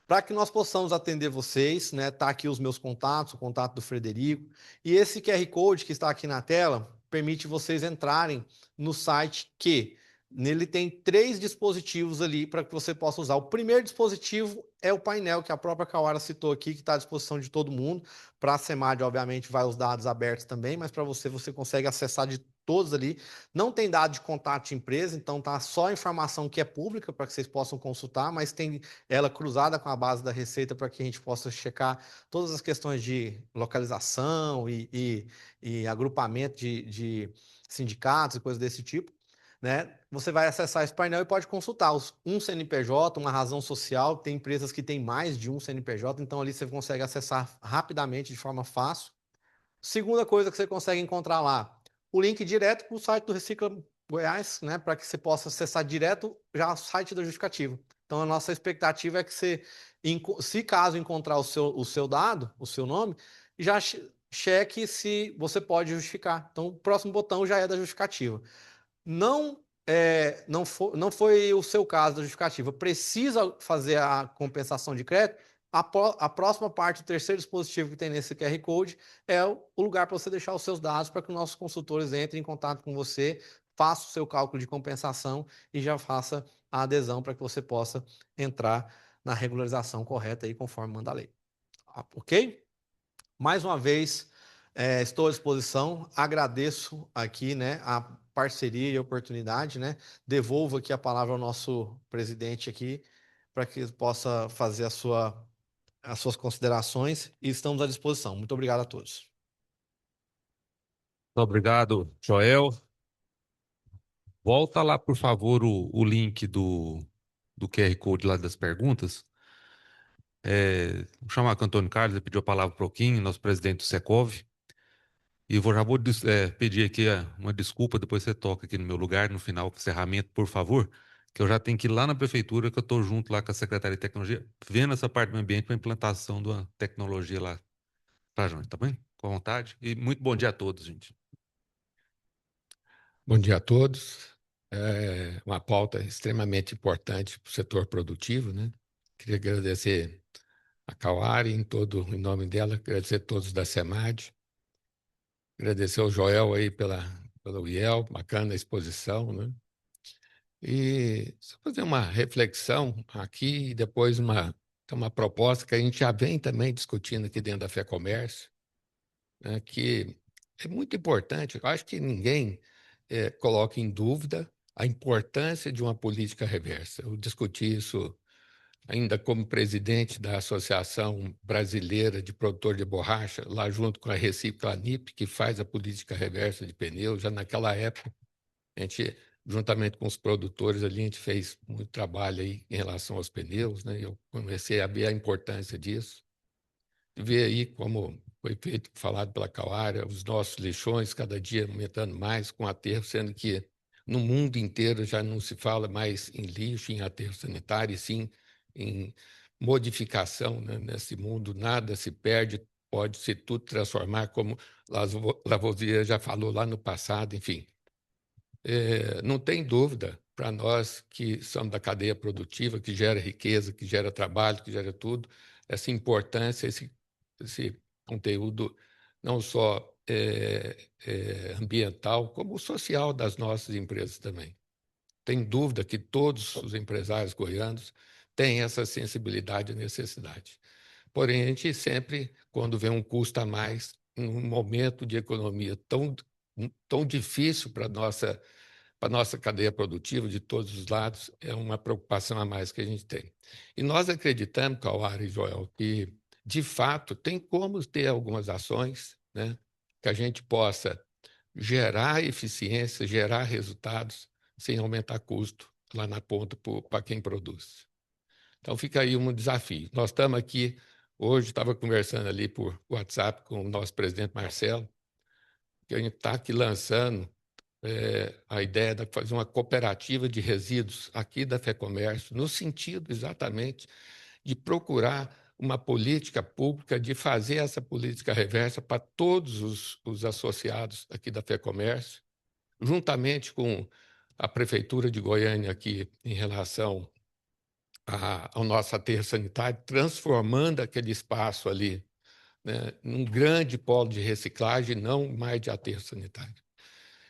Para que nós possamos atender vocês, né, tá aqui os meus contatos, o contato do Frederico, e esse QR Code que está aqui na tela permite vocês entrarem no site, que nele tem 3 dispositivos ali para que você possa usar. O primeiro dispositivo é o painel que a própria Kawara citou aqui, que está à disposição de todo mundo. Para a SEMAD, obviamente, vai os dados abertos também, mas para você consegue acessar de todos ali. Não tem dado de contato de empresa, então tá só a informação que é pública para que vocês possam consultar, mas tem ela cruzada com a base da Receita para que a gente possa checar todas as questões de localização e agrupamento de sindicatos e coisas desse tipo. Né? Você vai acessar esse painel e pode consultar um CNPJ, uma razão social. Tem empresas que têm mais de um CNPJ, então ali você consegue acessar rapidamente, de forma fácil. Segunda coisa que você consegue encontrar lá, o link direto para o site do Recicla Goiás, né, para que você possa acessar direto já o site da justificativa. Então, a nossa expectativa é que você, se caso encontrar o seu dado, o seu nome, já cheque se você pode justificar. Então, o próximo botão já é da justificativa. Não foi o seu caso da justificativa. Precisa fazer a compensação de crédito? A próxima parte, o terceiro dispositivo que tem nesse QR Code, é o lugar para você deixar os seus dados para que os nossos consultores entrem em contato com você, faça o seu cálculo de compensação e já faça a adesão para que você possa entrar na regularização correta aí, conforme manda a lei. Ok? Mais uma vez, estou à disposição. Agradeço aqui, né, a parceria e a oportunidade, né? Devolvo aqui a palavra ao nosso presidente aqui, para que ele possa fazer as suas considerações, e estamos à disposição. Muito obrigado a todos. Muito obrigado, Joel. Volta lá, por favor, o link do QR Code lá das perguntas. Vou chamar aqui o Antônio Carlos, ele pediu a palavra para o Kim, nosso presidente do Secov. E já vou pedir aqui uma desculpa, depois você toca aqui no meu lugar, no final, com o encerramento, por favor, que eu já tenho que ir lá na prefeitura, que eu estou junto lá com a Secretaria de Tecnologia, vendo essa parte do meio ambiente para a implantação de uma tecnologia lá para a gente, tá bem? Com vontade. E muito bom dia a todos, gente. Bom dia a todos. É uma pauta extremamente importante para o setor produtivo, né? Queria agradecer a Kawari em nome dela, agradecer a todos da SEMAD, agradecer ao Joel aí pelo IEL, bacana a exposição, né? E só fazer uma reflexão aqui e depois uma proposta que a gente já vem também discutindo aqui dentro da FEComércio, né? Que é muito importante. Eu acho que ninguém coloca em dúvida a importância de uma política reversa. Eu discuti isso ainda como presidente da Associação Brasileira de Produtores de Borracha, lá junto com a Reciclanip, que faz a política reversa de pneus. Já naquela época, a gente, juntamente com os produtores ali, a gente fez muito trabalho aí em relação aos pneus, né? Eu comecei a ver a importância disso. E ver aí como foi feito, falado pela Cauara, os nossos lixões cada dia aumentando mais com aterro, sendo que no mundo inteiro já não se fala mais em lixo, em aterro sanitário, e sim em modificação, né? Nesse mundo nada se perde, pode se tudo transformar, como Lavoisier já falou lá no passado, enfim. Não tem dúvida para nós que somos da cadeia produtiva, que gera riqueza, que gera trabalho, que gera tudo, essa importância, esse conteúdo não só ambiental, como social das nossas empresas também. Tem dúvida que todos os empresários goianos têm essa sensibilidade e necessidade. Porém, a gente sempre, quando vê um custo a mais, num momento de economia tão difícil para a nossa cadeia produtiva de todos os lados, é uma preocupação a mais que a gente tem. E nós acreditamos, Cauara e Joel, que, de fato, tem como ter algumas ações, né, que a gente possa gerar eficiência, gerar resultados, sem aumentar custo lá na ponta para quem produz. Então, fica aí um desafio. Nós estamos aqui, hoje estava conversando ali por WhatsApp com o nosso presidente Marcelo, que a gente está aqui lançando a ideia de fazer uma cooperativa de resíduos aqui da FEComércio, no sentido exatamente de procurar uma política pública, de fazer essa política reversa para todos os associados aqui da FEComércio, juntamente com a Prefeitura de Goiânia aqui em relação ao nosso aterro sanitário, transformando aquele espaço ali, né, num grande polo de reciclagem, não mais de aterro sanitário.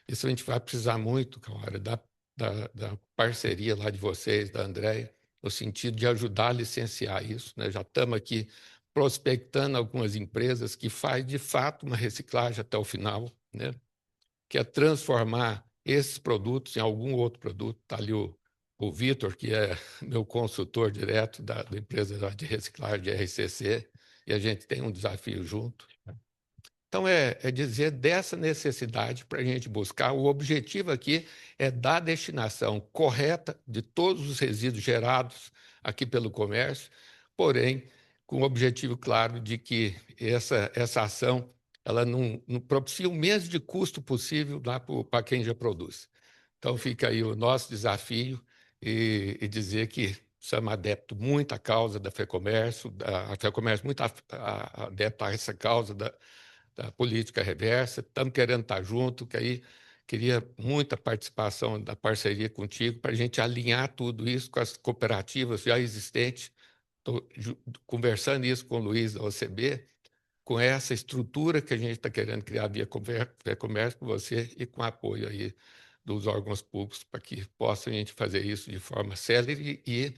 Isso a gente vai precisar muito, Cauara, da parceria lá de vocês, da Andréia, no sentido de ajudar a licenciar isso, né? Já estamos aqui prospectando algumas empresas que fazem, de fato, uma reciclagem até o final, né? Que é transformar esses produtos em algum outro produto. Está ali o Vitor, que é meu consultor direto da empresa de reciclagem de RCC, e a gente tem um desafio junto. Então, é dizer dessa necessidade para a gente buscar. O objetivo aqui é dar a destinação correta de todos os resíduos gerados aqui pelo comércio, porém, com o objetivo claro de que essa ação ela não propicia o menos de custo possível lá para quem já produz. Então, fica aí o nosso desafio e dizer que somos adeptos muito à causa da FEComércio, a FEComércio muito adepta a essa causa da política reversa. Estamos querendo estar junto, que aí queria muita participação da parceria contigo para a gente alinhar tudo isso com as cooperativas já existentes. Estou conversando isso com o Luiz da OCB, com essa estrutura que a gente está querendo criar via comércio com você e com apoio aí dos órgãos públicos para que possam a gente fazer isso de forma célere e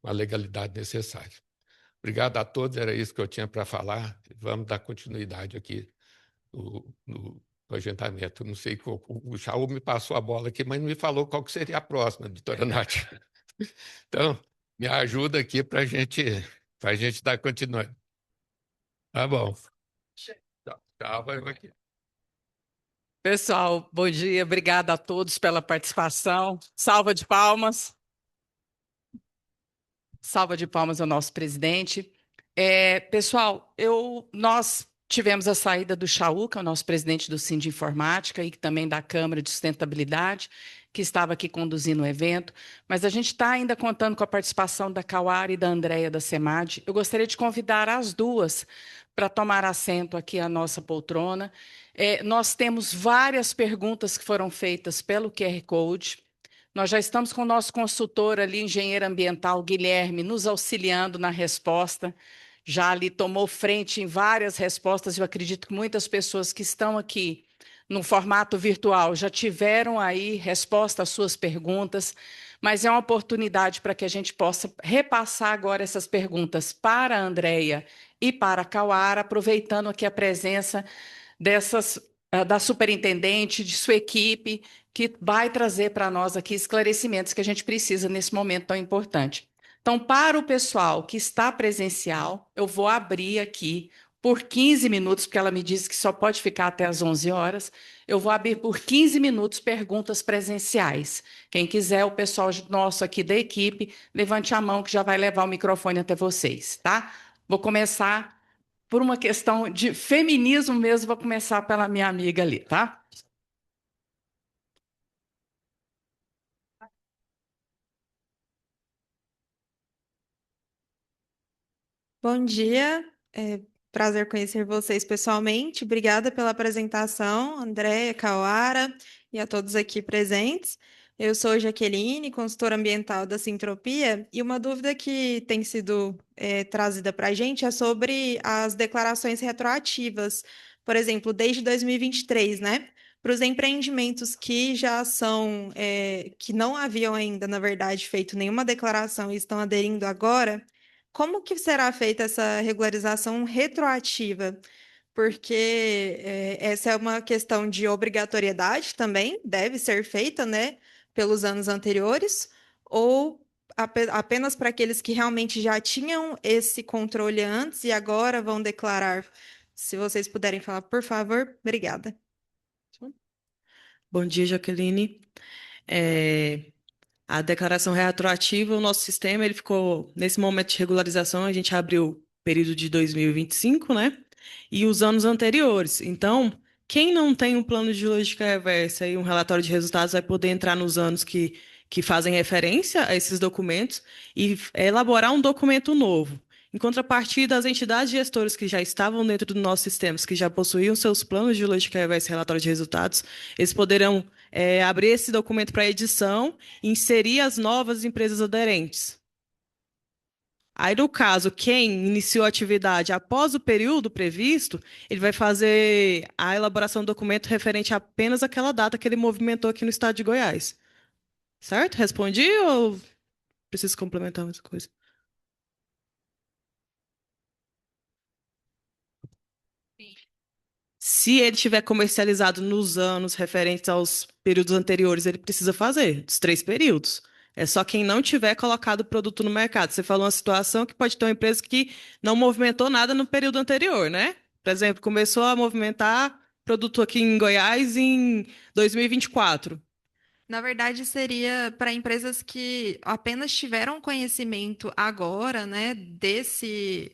com a legalidade necessária. Obrigado a todos, era isso que eu tinha para falar. Vamos dar continuidade aqui no agendamento. Não sei, o Chaú me passou a bola aqui, mas não me falou qual que seria a próxima, doutora Nath. Então, me ajuda aqui para a gente dar continuidade. Tá bom. Tchau, vai aqui. Pessoal, bom dia. Obrigada a todos pela participação. Salva de palmas. Salva de palmas ao nosso presidente. Pessoal, nós tivemos a saída do Chaú, que é o nosso presidente do Sind Informática e também da Câmara de Sustentabilidade, que estava aqui conduzindo o evento, mas a gente está ainda contando com a participação da Cauara e da Andréia da SEMAD. Eu gostaria de convidar as duas para tomar assento aqui à nossa poltrona. Nós temos várias perguntas que foram feitas pelo QR Code. Nós já estamos com o nosso consultor ali, engenheiro ambiental, Guilherme, nos auxiliando na resposta. Já ali tomou frente em várias respostas. Eu acredito que muitas pessoas que estão aqui no formato virtual já tiveram aí resposta às suas perguntas, mas é uma oportunidade para que a gente possa repassar agora essas perguntas para a Andréia e para a Cauara, aproveitando aqui a presença da superintendente, de sua equipe, que vai trazer para nós aqui esclarecimentos que a gente precisa nesse momento tão importante. Então, para o pessoal que está presencial, eu vou abrir aqui por 15 minutos, porque ela me disse que só pode ficar até às 11 horas. Eu vou abrir por 15 minutos perguntas presenciais. Quem quiser, o pessoal nosso aqui da equipe, levante a mão que já vai levar o microfone até vocês, tá? Vou começar por uma questão de feminismo mesmo, vou começar pela minha amiga ali, tá? Bom dia, prazer conhecer vocês pessoalmente. Obrigada pela apresentação, Andréia, Cauara e a todos aqui presentes. Eu sou Jaqueline, consultora ambiental da Sintropia, e uma dúvida que tem sido trazida para a gente é sobre as declarações retroativas. Por exemplo, desde 2023, né? Para os empreendimentos que já são, que não haviam ainda, na verdade, feito nenhuma declaração e estão aderindo agora. Como que será feita essa regularização retroativa? Porque essa é uma questão de obrigatoriedade também, deve ser feita, né, pelos anos anteriores, ou apenas para aqueles que realmente já tinham esse controle antes e agora vão declarar? Se vocês puderem falar, por favor, obrigada. Bom dia, Jaqueline. É, a declaração retroativa, o nosso sistema, ele ficou, nesse momento de regularização, a gente abriu o período de 2025, né? E os anos anteriores. Então, quem não tem um plano de logística reversa e um relatório de resultados vai poder entrar nos anos que fazem referência a esses documentos e elaborar um documento novo. Em contrapartida, as entidades gestoras que já estavam dentro do nosso sistema, que já possuíam seus planos de logística reversa e relatório de resultados, eles poderão abrir esse documento para edição e inserir as novas empresas aderentes. Aí, no caso, quem iniciou a atividade após o período previsto, ele vai fazer a elaboração do documento referente apenas àquela data que ele movimentou aqui no estado de Goiás. Certo? Respondi ou preciso complementar mais coisa? Se ele tiver comercializado nos anos referentes aos períodos anteriores, ele precisa fazer, dos 3 períodos. É só quem não tiver colocado o produto no mercado. Você falou uma situação que pode ter uma empresa que não movimentou nada no período anterior, né? Por exemplo, começou a movimentar produto aqui em Goiás em 2024. Na verdade, seria para empresas que apenas tiveram conhecimento agora, né, desse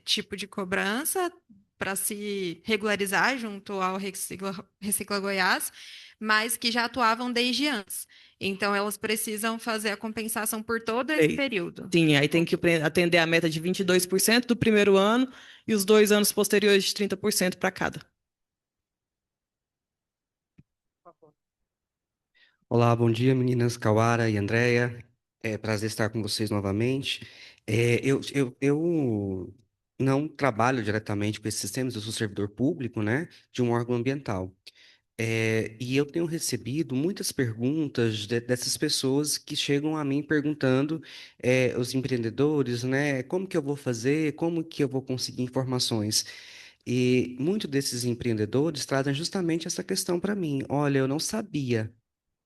tipo de cobrança para se regularizar junto ao Recicla Goiás, mas que já atuavam desde antes. Então, elas precisam fazer a compensação por todo esse Ei, período. Sim, aí tem que atender a meta de 22% do primeiro ano e os 2 anos posteriores de 30% para cada. Olá, bom dia, meninas Cauara e Andréia. É prazer estar com vocês novamente. Eu não trabalho diretamente com esses sistemas, eu sou servidor público, né, de um órgão ambiental. E eu tenho recebido muitas perguntas dessas pessoas que chegam a mim perguntando, os empreendedores, né, como que eu vou fazer, como que eu vou conseguir informações. E muitos desses empreendedores trazem justamente essa questão para mim. Olha, eu não sabia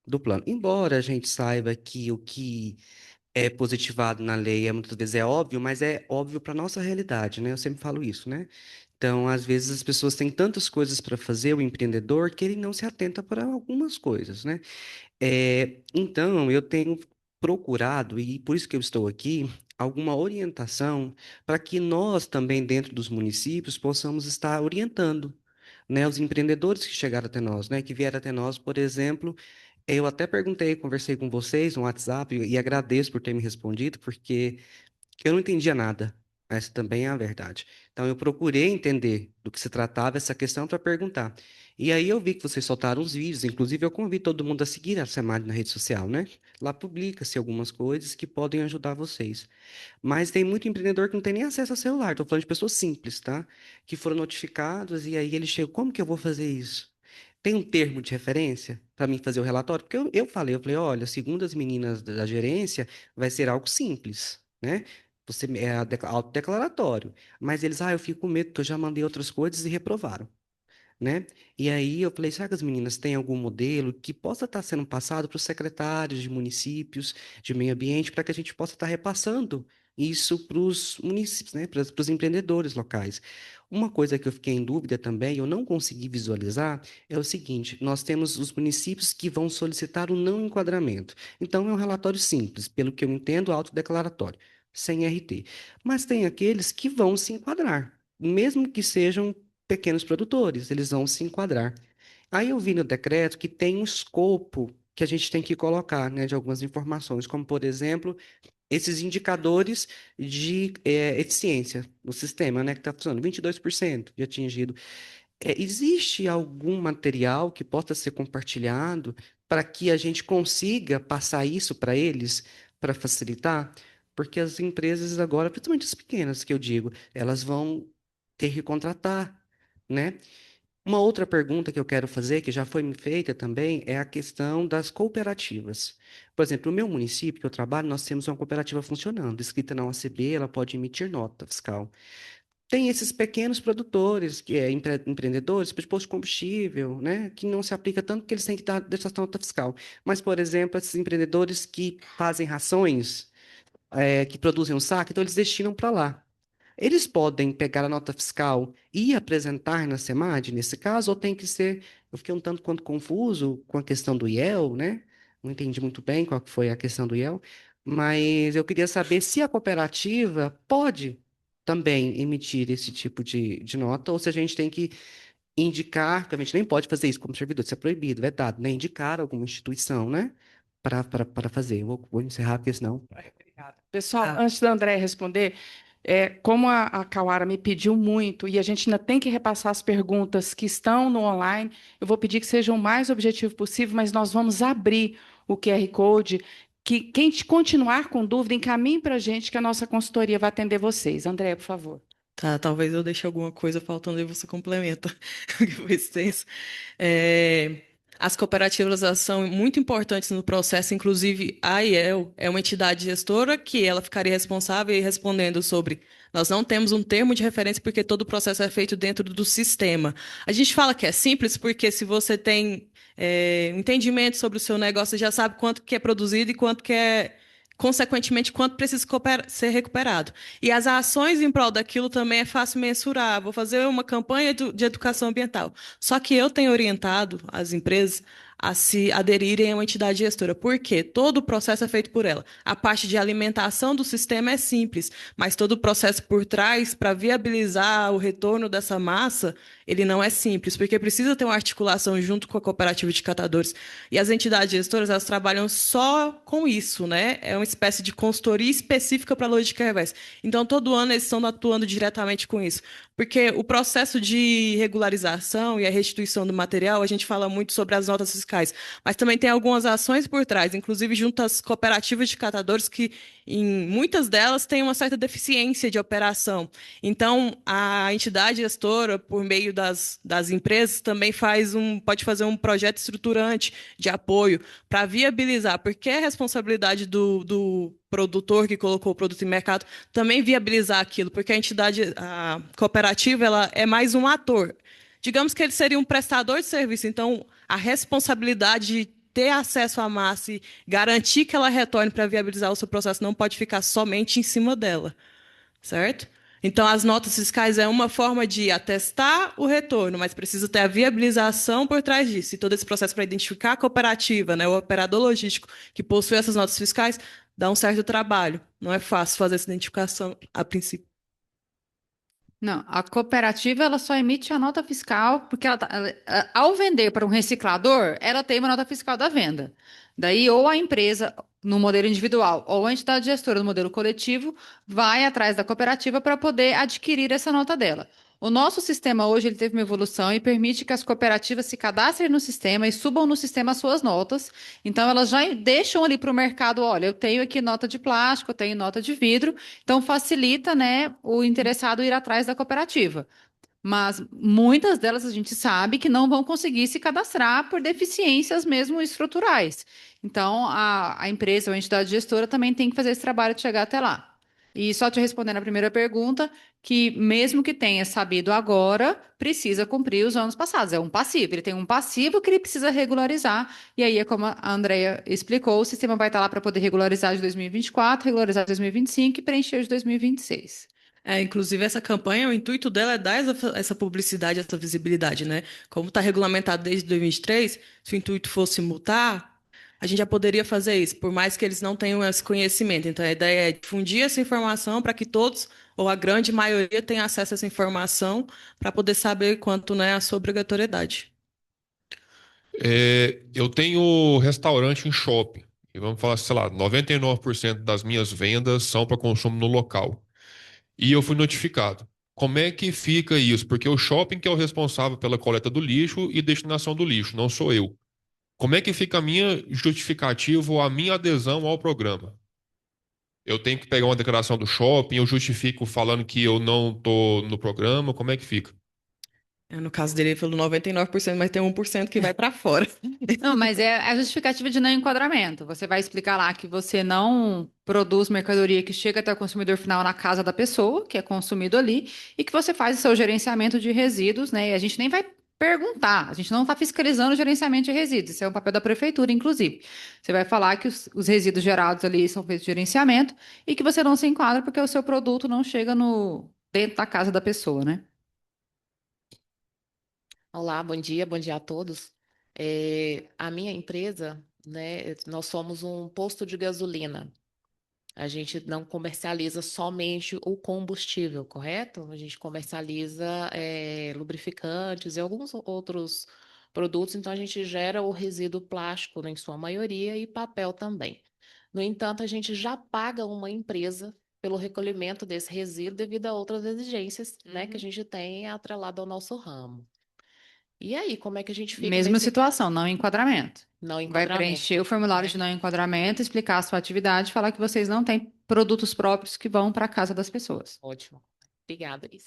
do plano. Embora a gente saiba que o que é positivado na lei muitas vezes é óbvio, mas é óbvio para nossa realidade, né? Eu sempre falo isso, né? Então, às vezes as pessoas têm tantas coisas para fazer, o empreendedor, que ele não se atenta para algumas coisas, né? Então, eu tenho procurado, e por isso que eu estou aqui, alguma orientação para que nós também, dentro dos municípios, possamos estar orientando, né, os empreendedores que chegaram até nós, né, que vieram até nós, por exemplo. Eu até perguntei, conversei com vocês no WhatsApp e agradeço por ter me respondido, porque eu não entendia nada. Essa também é a verdade. Então, eu procurei entender do que se tratava essa questão para perguntar. E aí eu vi que vocês soltaram os vídeos, inclusive eu convido todo mundo a seguir a SEMAD na rede social, né? Lá publica-se algumas coisas que podem ajudar vocês. Mas tem muito empreendedor que não tem nem acesso a celular. Estou falando de pessoas simples, tá? Que foram notificados e aí eles chegam, como que eu vou fazer isso? Tem um termo de referência para mim fazer o relatório? Porque eu falei, olha, segundo as meninas da gerência, vai ser algo simples, né? Você autodeclaratório. Mas eles, eu fico com medo, porque eu já mandei outras coisas e reprovaram. né? E aí eu falei, será que as meninas têm algum modelo que possa estar sendo passado para os secretários de municípios de meio ambiente para que a gente possa estar repassando isso para os municípios, né? Para os empreendedores locais. Uma coisa que eu fiquei em dúvida também, eu não consegui visualizar, é o seguinte: nós temos os municípios que vão solicitar o não enquadramento. Então, é um relatório simples, pelo que eu entendo, autodeclaratório, sem RT. Mas tem aqueles que vão se enquadrar, mesmo que sejam pequenos produtores, eles vão se enquadrar. Aí eu vi no decreto que tem um escopo que a gente tem que colocar, né, de algumas informações, como, por exemplo, esses indicadores de eficiência no sistema, né, que está funcionando, 22% de atingido. Existe algum material que possa ser compartilhado para que a gente consiga passar isso para eles, para facilitar? Porque as empresas agora, principalmente as pequenas, que eu digo, elas vão ter que contratar, né? Uma outra pergunta que eu quero fazer, que já foi me feita também, é a questão das cooperativas. Por exemplo, no meu município que eu trabalho, nós temos uma cooperativa funcionando, inscrita na OACB, ela pode emitir nota fiscal. Tem esses pequenos produtores, que é empreendedores, de posto de combustível, né, que não se aplica tanto porque eles têm que dar dessa nota fiscal. Mas, por exemplo, esses empreendedores que fazem rações, que produzem um saco, então eles destinam para lá. Eles podem pegar a nota fiscal e apresentar na SEMAD, nesse caso, ou tem que ser... Eu fiquei um tanto quanto confuso com a questão do IEL, né? Não entendi muito bem qual que foi a questão do IEL, mas eu queria saber se a cooperativa pode também emitir esse tipo de nota, ou se a gente tem que indicar, que a gente nem pode fazer isso como servidor, isso é proibido, vetado, né? Indicar alguma instituição, né? Para fazer. Vou encerrar, porque senão... Obrigada. Pessoal, antes da André responder, como a Cauara me pediu muito, e a gente ainda tem que repassar as perguntas que estão no online, eu vou pedir que sejam o mais objetivo possível, mas nós vamos abrir o QR Code, que quem continuar com dúvida, encaminhe para a gente, que a nossa consultoria vai atender vocês. André, por favor. Tá, talvez eu deixe alguma coisa faltando e você complementa, que foi extenso. É, as cooperativas elas são muito importantes no processo, inclusive a IEL é uma entidade gestora que ela ficaria responsável e respondendo sobre. Nós não temos um termo de referência porque todo o processo é feito dentro do sistema. A gente fala que é simples porque se você tem entendimento sobre o seu negócio, você já sabe quanto que é produzido e quanto que é, consequentemente, quanto precisa ser recuperado. E as ações em prol daquilo também é fácil mensurar. Vou fazer uma campanha de educação ambiental. Só que eu tenho orientado as empresas a se aderirem a uma entidade gestora. Por quê? Todo o processo é feito por ela. A parte de alimentação do sistema é simples, mas todo o processo por trás, para viabilizar o retorno dessa massa, ele não é simples, porque precisa ter uma articulação junto com a cooperativa de catadores. E as entidades gestoras, elas trabalham só com isso, né? É uma espécie de consultoria específica para a logística reversa. Então, todo ano eles estão atuando diretamente com isso. Porque o processo de regularização e a restituição do material, a gente fala muito sobre as notas fiscais, mas também tem algumas ações por trás, inclusive junto às cooperativas de catadores, que em muitas delas têm uma certa deficiência de operação. Então, a entidade gestora, por meio das empresas, também pode fazer um projeto estruturante de apoio para viabilizar, porque é responsabilidade do produtor que colocou o produto em mercado também viabilizar aquilo, porque a cooperativa, ela é mais um ator. Digamos que ele seria um prestador de serviço, então a responsabilidade de ter acesso à massa e garantir que ela retorne para viabilizar o seu processo não pode ficar somente em cima dela, certo? Então, as notas fiscais é uma forma de atestar o retorno, mas precisa ter a viabilização por trás disso. E todo esse processo para identificar a cooperativa, né, o operador logístico que possui essas notas fiscais, dá um certo trabalho. Não é fácil fazer essa identificação a princípio. Não, a cooperativa ela só emite a nota fiscal porque ao vender para um reciclador, ela tem uma nota fiscal da venda. Daí, ou a empresa, no modelo individual, ou a entidade gestora, no modelo coletivo, vai atrás da cooperativa para poder adquirir essa nota dela. O nosso sistema hoje ele teve uma evolução e permite que as cooperativas se cadastrem no sistema e subam no sistema as suas notas. Então, elas já deixam ali para o mercado, olha, eu tenho aqui nota de plástico, eu tenho nota de vidro, então facilita, né, o interessado ir atrás da cooperativa. Mas muitas delas a gente sabe que não vão conseguir se cadastrar por deficiências mesmo estruturais. Então, a empresa ou a entidade gestora também tem que fazer esse trabalho de chegar até lá. E só te respondendo a primeira pergunta, que mesmo que tenha sabido agora, precisa cumprir os anos passados. É um passivo. Ele tem um passivo que ele precisa regularizar. E aí é como a Andrea explicou, o sistema vai estar lá para poder regularizar de 2024, regularizar de 2025 e preencher de 2026. Inclusive, essa campanha, o intuito dela é dar essa publicidade, essa visibilidade, né? Como está regulamentado desde 2023, se o intuito fosse multar, a gente já poderia fazer isso, por mais que eles não tenham esse conhecimento. Então, a ideia é difundir essa informação para que todos, ou a grande maioria, tenha acesso a essa informação para poder saber quanto, né, a sua obrigatoriedade. Eu tenho restaurante em shopping. E vamos falar, sei lá, 99% das minhas vendas são para consumo no local. E eu fui notificado. Como é que fica isso? Porque o shopping que é o responsável pela coleta do lixo e destinação do lixo, não sou eu. Como é que fica a minha justificativa ou a minha adesão ao programa? Eu tenho que pegar uma declaração do shopping, eu justifico falando que eu não estou no programa, como é que fica? No caso dele, ele falou 99%, mas tem 1% que vai para fora. Não, mas é a justificativa de não enquadramento. Você vai explicar lá que você não produz mercadoria que chega até o consumidor final na casa da pessoa, que é consumido ali, e que você faz o seu gerenciamento de resíduos, né? E a gente nem vai perguntar, a gente não está fiscalizando o gerenciamento de resíduos, isso é um papel da prefeitura, inclusive. Você vai falar que os resíduos gerados ali são feitos de gerenciamento e que você não se enquadra porque o seu produto não chega no dentro da casa da pessoa, né? Olá, bom dia a todos. A minha empresa, né, nós somos um posto de gasolina. A gente não comercializa somente o combustível, correto? A gente comercializa lubrificantes e alguns outros produtos, então a gente gera o resíduo plástico, né, em sua maioria, e papel também. No entanto, a gente já paga uma empresa pelo recolhimento desse resíduo devido a outras exigências, né, que a gente tem atrelado ao nosso ramo. E aí, como é que a gente fica Mesma nesse situação, não enquadramento. não Vai preencher o formulário né? de não enquadramento, explicar a sua atividade, falar que vocês não têm produtos próprios que vão para a casa das pessoas. Ótimo. Obrigada. E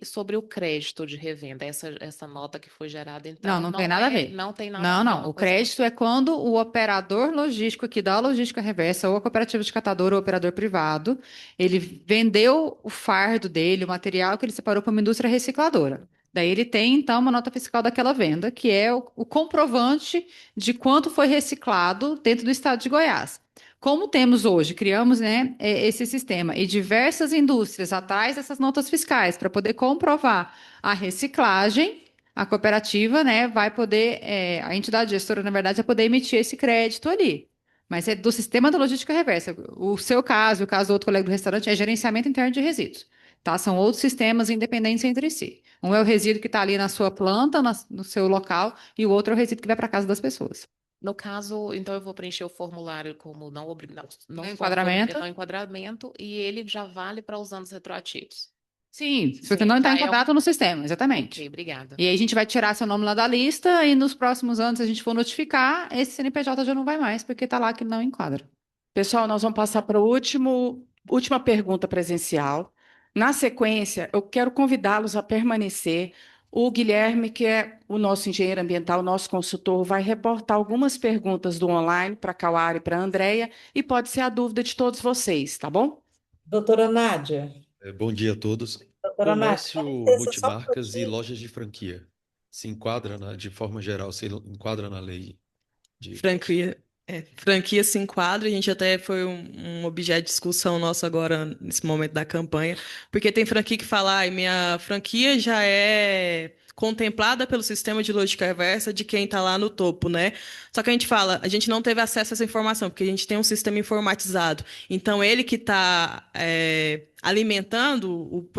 sobre o crédito de revenda, essa nota que foi gerada, Não, então, não tem nada a ver. não tem nada, Não, não é não. uma O coisa crédito é quando o operador logístico aqui da logística reversa, ou a cooperativa de catador ou operador privado, ele vendeu o fardo dele, o material que ele separou para uma indústria recicladora. Daí ele tem, então, uma nota fiscal daquela venda, que é o comprovante de quanto foi reciclado dentro do estado de Goiás. Como temos hoje, criamos, né, esse sistema e diversas indústrias atrás dessas notas fiscais para poder comprovar a reciclagem, a cooperativa, né, vai poder, a entidade gestora, na verdade, vai poder emitir esse crédito ali. Mas é do sistema da logística reversa. O seu caso, o caso do outro colega do restaurante, é gerenciamento interno de resíduos. Tá? São outros sistemas independentes entre si. Um é o resíduo que está ali na sua planta, no seu local, e o outro é o resíduo que vai para casa das pessoas. No caso, então eu vou preencher o formulário como não Enquadramento. não enquadramento e ele já vale para os anos retroativos. Sim, se você não está já em contrato no sistema, exatamente. Ok, obrigada. E aí a gente vai tirar seu nome lá da lista e nos próximos anos, se a gente for notificar, esse CNPJ já não vai mais, porque está lá que não enquadra. Pessoal, nós vamos passar para a última pergunta presencial. Na sequência, eu quero convidá-los a permanecer. O Guilherme, que é o nosso engenheiro ambiental, nosso consultor, vai reportar algumas perguntas do online para a Cauara e para a Andrea, e pode ser a dúvida de todos vocês, tá bom? Doutora Nádia, Bom dia a todos. doutora Nádia, Comércio, dá licença só um multimarcas e pouquinho. lojas de franquia se enquadra de forma geral, se enquadra na lei de Franquia se enquadra, a gente até foi um objeto de discussão nosso agora, nesse momento da campanha, porque tem franquia que fala, minha franquia já é contemplada pelo sistema de logística reversa de quem está lá no topo, né? Só que a gente fala, a gente não teve acesso a essa informação, porque a gente tem um sistema informatizado. Então, ele que está alimentando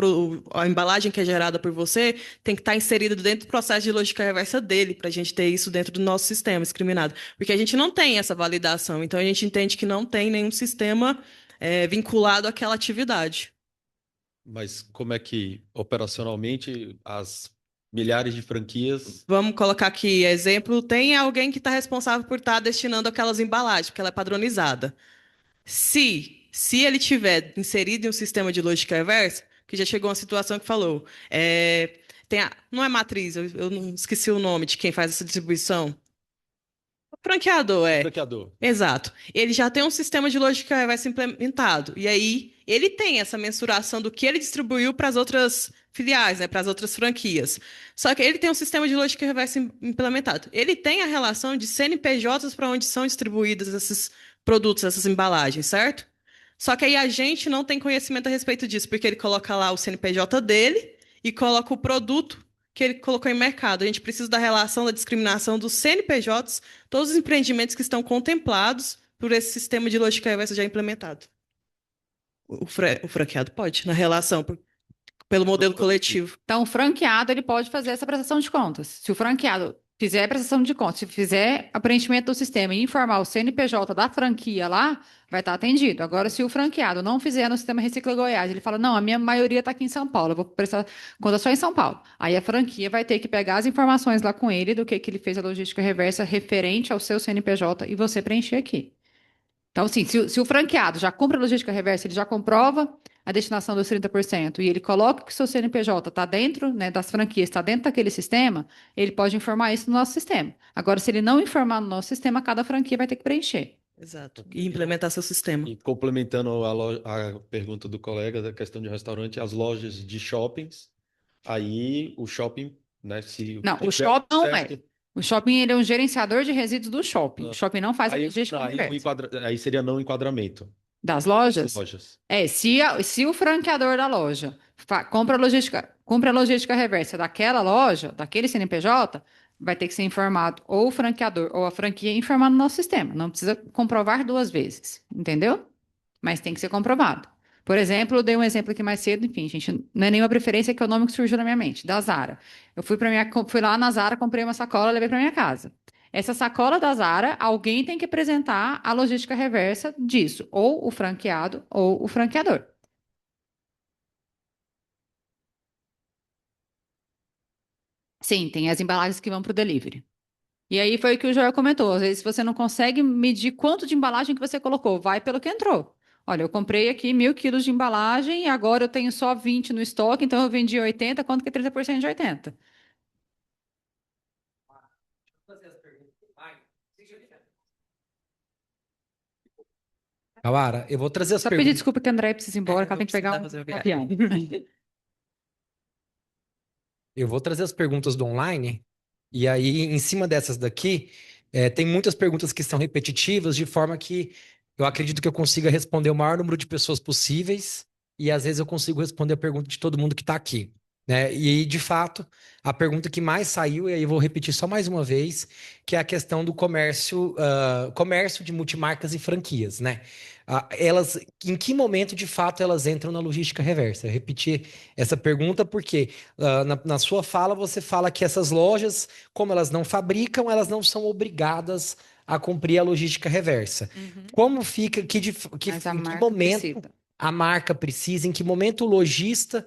a embalagem que é gerada por você tem que estar inserido dentro do processo de logística reversa dele, para a gente ter isso dentro do nosso sistema discriminado. Porque a gente não tem essa validação, então a gente entende que não tem nenhum sistema vinculado àquela atividade. Mas como é que, operacionalmente, as milhares de franquias... Vamos colocar aqui exemplo, tem alguém que está responsável por estar destinando aquelas embalagens, porque ela é padronizada. Se ele tiver inserido em um sistema de logística reversa, que já chegou uma situação que falou, não é matriz, eu não esqueci o nome de quem faz essa distribuição. Franqueador, Franqueador. Exato. Ele já tem um sistema de lógica reversa implementado. E aí, ele tem essa mensuração do que ele distribuiu para as outras filiais, né, para as outras franquias. Só que ele tem um sistema de lógica reversa implementado. Ele tem a relação de CNPJs para onde são distribuídos esses produtos, essas embalagens, certo? Só que aí a gente não tem conhecimento a respeito disso, porque ele coloca lá o CNPJ dele e coloca o produto que ele colocou em mercado. A gente precisa da relação da discriminação dos CNPJs, todos os empreendimentos que estão contemplados por esse sistema de lógica reversa já implementado. O franqueado pode, na relação, pelo modelo coletivo. Então, o franqueado ele pode fazer essa prestação de contas. Se o franqueado fizer a prestação de contas, se fizer a preenchimento do sistema e informar o CNPJ da franquia lá, vai estar atendido. Agora, se o franqueado não fizer no sistema Recicla Goiás, ele fala, não, a minha maioria está aqui em São Paulo, eu vou prestar conta só em São Paulo. Aí a franquia vai ter que pegar as informações lá com ele do que ele fez a logística reversa referente ao seu CNPJ e você preencher aqui. Então, assim, se o franqueado já cumpre a logística reversa, ele já comprova a destinação dos 30% e ele coloca que o seu CNPJ está dentro, né, das franquias, está dentro daquele sistema, ele pode informar isso no nosso sistema. Agora, se ele não informar no nosso sistema, cada franquia vai ter que preencher. Exato. E implementar seu sistema. E complementando a pergunta do colega da questão de restaurante, as lojas de shoppings, aí o shopping, né, se Não, o tiver shopping não é. certo, O shopping ele é um gerenciador de resíduos do shopping. Ah. O shopping não faz a aí, logística aí, reversa. aí seria não enquadramento Das lojas? das lojas. Se o franqueador da loja compra a logística reversa daquela loja, daquele CNPJ, vai ter que ser informado ou o franqueador ou a franquia informar no nosso sistema. Não precisa comprovar duas vezes, entendeu? Mas tem que ser comprovado. Por exemplo, eu dei um exemplo aqui mais cedo, enfim, gente, não é nenhuma preferência, que é o nome que surgiu na minha mente, da Zara. Eu fui lá na Zara, comprei uma sacola, levei para minha casa. Essa sacola da Zara, alguém tem que apresentar a logística reversa disso, ou o franqueado ou o franqueador. Sim, tem as embalagens que vão para o delivery. E aí foi o que o Joel comentou. Às vezes você não consegue medir quanto de embalagem que você colocou, vai pelo que entrou. Olha, eu comprei aqui 1.000 quilos de embalagem e agora eu tenho só 20 no estoque, então eu vendi 80, quanto que é 30% de 80? Cauara, eu vou trazer as Só pedir perguntas. desculpa que a Andréia precisa ir embora, que ela tem que pegar um avião. Eu vou trazer as perguntas do online, e aí, em cima dessas daqui, tem muitas perguntas que são repetitivas, de forma que eu acredito que eu consiga responder o maior número de pessoas possíveis, e às vezes eu consigo responder a pergunta de todo mundo que está aqui, né? E, de fato, a pergunta que mais saiu, e aí eu vou repetir só mais uma vez, que é a questão do comércio de multimarcas e franquias, né? Em que momento, de fato, elas entram na logística reversa? Eu repeti essa pergunta porque na sua fala você fala que essas lojas, como elas não fabricam, elas não são obrigadas a cumprir a logística reversa. Como fica, Mas a em que marca momento precisa. a marca precisa, em que momento o lojista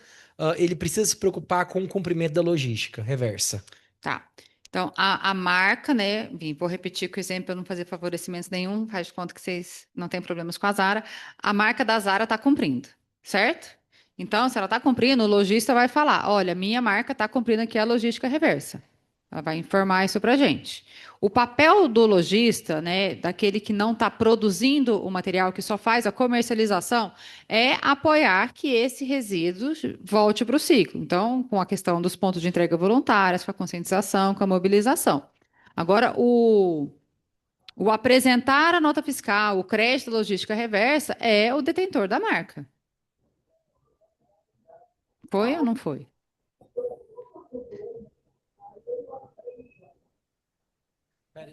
ele precisa se preocupar com o cumprimento da logística reversa? Tá. Então, a marca, né? Vou repetir que o exemplo para não fazer favorecimentos nenhum, faz de conta que vocês não têm problemas com a Zara. A marca da Zara está cumprindo, certo? Então, se ela está cumprindo, o lojista vai falar: olha, minha marca está cumprindo aqui a logística reversa. Ela vai informar isso para a gente. O papel do lojista, né, daquele que não está produzindo o material, que só faz a comercialização, é apoiar que esse resíduo volte para o ciclo. Então, com a questão dos pontos de entrega voluntários, com a conscientização, com a mobilização. Agora, o apresentar a nota fiscal, o crédito logística reversa, é o detentor da marca. Foi ou não foi?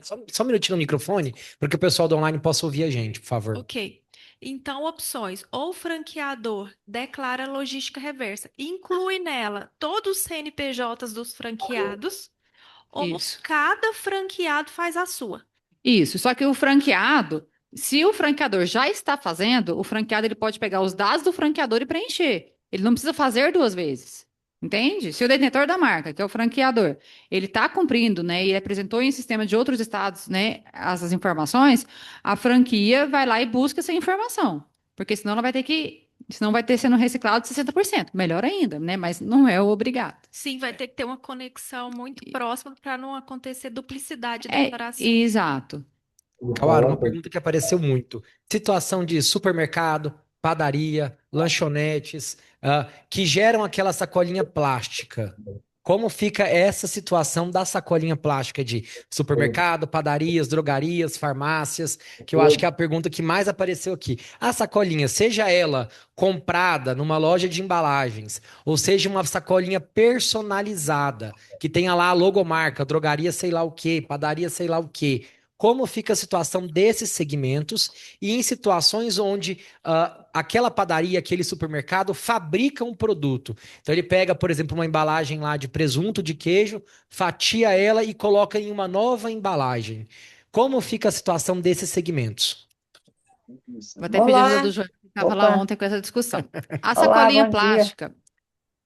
Só um minutinho no microfone, para que o pessoal do online possa ouvir a gente, por favor. Ok. Então, opções. Ou o franqueador declara logística reversa, inclui nela todos os CNPJs dos franqueados, ou Isso. cada franqueado faz a sua. Isso, só que o franqueado, se o franqueador já está fazendo, o franqueado ele pode pegar os dados do franqueador e preencher. Ele não precisa fazer duas vezes. Entende? Se o detentor da marca, que é o franqueador, ele está cumprindo, né, e ele apresentou em sistema de outros estados, né, essas informações, a franquia vai lá e busca essa informação. Porque senão ela vai ter que, senão vai ter sendo reciclado 60%. Melhor ainda, né, mas não é o obrigado. Sim, vai ter que ter uma conexão muito próxima para não acontecer duplicidade de É, declaração. exato. Cauara, uma pergunta que apareceu muito. Situação de supermercado, padaria, lanchonetes, que geram aquela sacolinha plástica. Como fica essa situação da sacolinha plástica de supermercado, padarias, drogarias, farmácias, que eu acho que é a pergunta que mais apareceu aqui. A sacolinha, seja ela comprada numa loja de embalagens, ou seja uma sacolinha personalizada, que tenha lá a logomarca, drogaria sei lá o quê, padaria sei lá o quê. Como fica a situação desses segmentos e em situações onde aquela padaria, aquele supermercado fabrica um produto. Então ele pega, por exemplo, uma embalagem lá de presunto, de queijo, fatia ela e coloca em uma nova embalagem. Como fica a situação desses segmentos? Vou até pedir ajuda do Olá, Joel, que estava lá opa, ontem com essa discussão. A olá, sacolinha bom dia. plástica,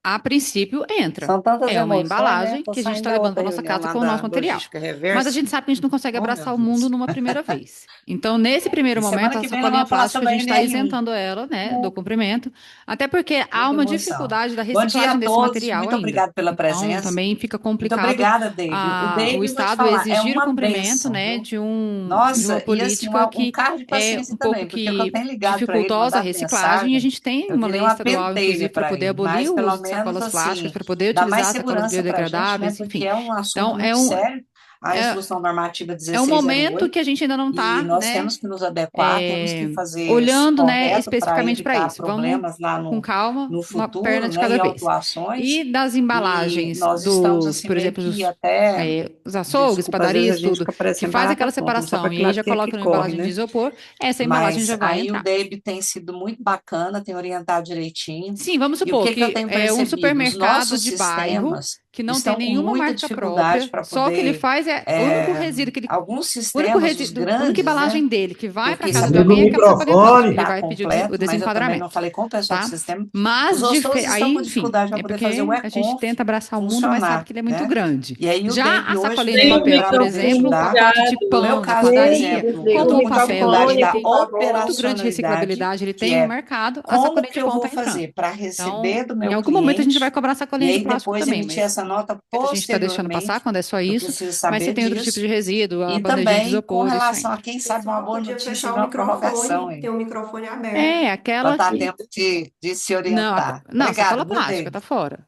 a princípio, entra. São tantas É uma emoções, né? embalagem Tô que a gente saindo está da levando para outra nossa reunião casa lá com o nosso da material. logística Mas a reversa. gente sabe que a gente não consegue Oh, abraçar meu o mundo Deus. numa primeira vez. Então, nesse primeiro E momento, semana a que vem nós sacolinha vamos falar plástica a sobre a gente está NR1. isentando ela, né, do cumprimento, até porque há Muita uma emoção. dificuldade da Bom dia a reciclagem desse todos, material muito ainda. obrigado pela Então, presença. também fica Muito complicado obrigada, David. O o David, vou te Estado falar, é exigir o uma cumprimento, bênção, né, viu? de uma Nossa, e assim, política um que cargo de é paciência um pouco também, porque o que eu que tenho ligado para ele, dificultosa a mandado reciclagem, e a mensagem, gente tem eu uma virei lei uma estadual, pentelha inclusive, para para poder ele, abolir mas o pelo uso de menos sacolas plásticas, assim, para poder dá mais utilizar sacolas segurança para a gente, né? biodegradáveis, Porque enfim. é um assunto Então, muito sério, a é, Instrução Normativa é um momento 1608, que a gente ainda não e está, nós né, temos que nos adequar, temos que fazer olhando, né, correto para especificamente para evitar isso. Vamos problemas lá com calma, no uma perna futuro, de né, cada e vez. autuações, E das e embalagens nós estamos dos, assim por meio exemplo, que até, os açougues, desculpa, às vezes a padarias, gente tudo, fica que parecendo faz barraca aquela tonta, não sabe separação e aí já para que coloca numa corre, embalagem de né? isopor, essa embalagem Mas já vai aí o entrar. Dave tem sido muito bacana, tem orientado direitinho. Sim, vamos E o supor que eu que tenho é um percebido? Os supermercado nossos de bairro sistemas que não tem estão com nenhuma muita marca dificuldade própria, para só o que ele poder. faz é o único resíduo que ele Alguns o único sistemas, os resíduo, a única grandes, né? embalagem dele que vai Eu para fiquei casa de sabendo alguém é que aquela sacolinha plástica. Ele está vai pedir o completo, mas eu também não desenquadramento, falei com o pessoal do tá? sistema. Mas, Os gostores estão aí, com enfim, dificuldade para é poder fazer o porque a gente e-conf tenta abraçar o mundo, mas sabe funcionar, que ele é muito né? grande. E aí o Já Dave a hoje sacolinha de veio papel, para por poder exemplo, ajudar. pacote de No meu pão da caso, por padaria, exemplo, eu como estou o com papel dificuldade ele da tem muito grande operacionalidade, reciclabilidade, ele que tem um é mercado, a como sacolinha que de eu pão vou está entrando. fazer para Então, receber do em meu algum momento a gente vai cliente cobrar e sacolinha de aí plástico depois também, emitir mas essa nota a gente está deixando passar posteriormente. quando é só Eu isso, preciso mas você saber tem outros tipos disso. de resíduo, a E bandejinha de também com isopor, isso relação entra. a quem sabe uma boa Podia notícia fechar de o uma prorrogação microfone, aí, tem o microfone aberto. É, para aquela dar que... tempo de se Não, orientar. não, Obrigado, sacola viu, plástica, tá David? fora.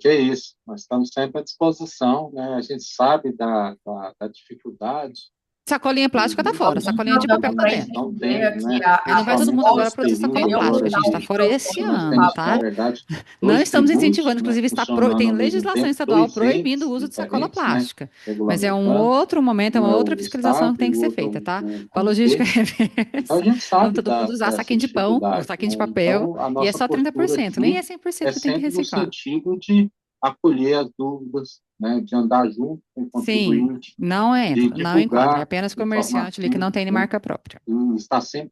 Que isso, nós estamos sempre à disposição, né? A gente sabe da dificuldade Sacolinha que plástica tá fora, muitas sacolinha de papel tá famílias dentro. estão tendo, né? Porque não vai todo mundo Principalmente agora nesse produzir sacola período plástica, a gente está onde fora esse nós ano, temos, na tá? verdade, Não dois estamos tributos, incentivando, né, inclusive funcionando tem ao mesmo legislação tempo, estadual dois proibindo o entes uso de sacola diferentes, né, plástica. Mas é um regulamentando, outro momento, é um uma é outra o fiscalização Estado que tem e que o ser outro feita, tá? o Com a logística comitê. Então, a gente vamos sabe todo mundo usar dessa saquinho de pão, ou dificuldade, saquinho de né? papel, Então, a e é nossa só postura 30%, nem é aqui 100% é que tem que sempre no reciclar. sentido de acolher as dúvidas, né, de andar junto com o Sim, contribuinte, não de entra, não enquadra, é divulgar apenas comerciante ali que informação, não tem né, marca própria. e está sempre.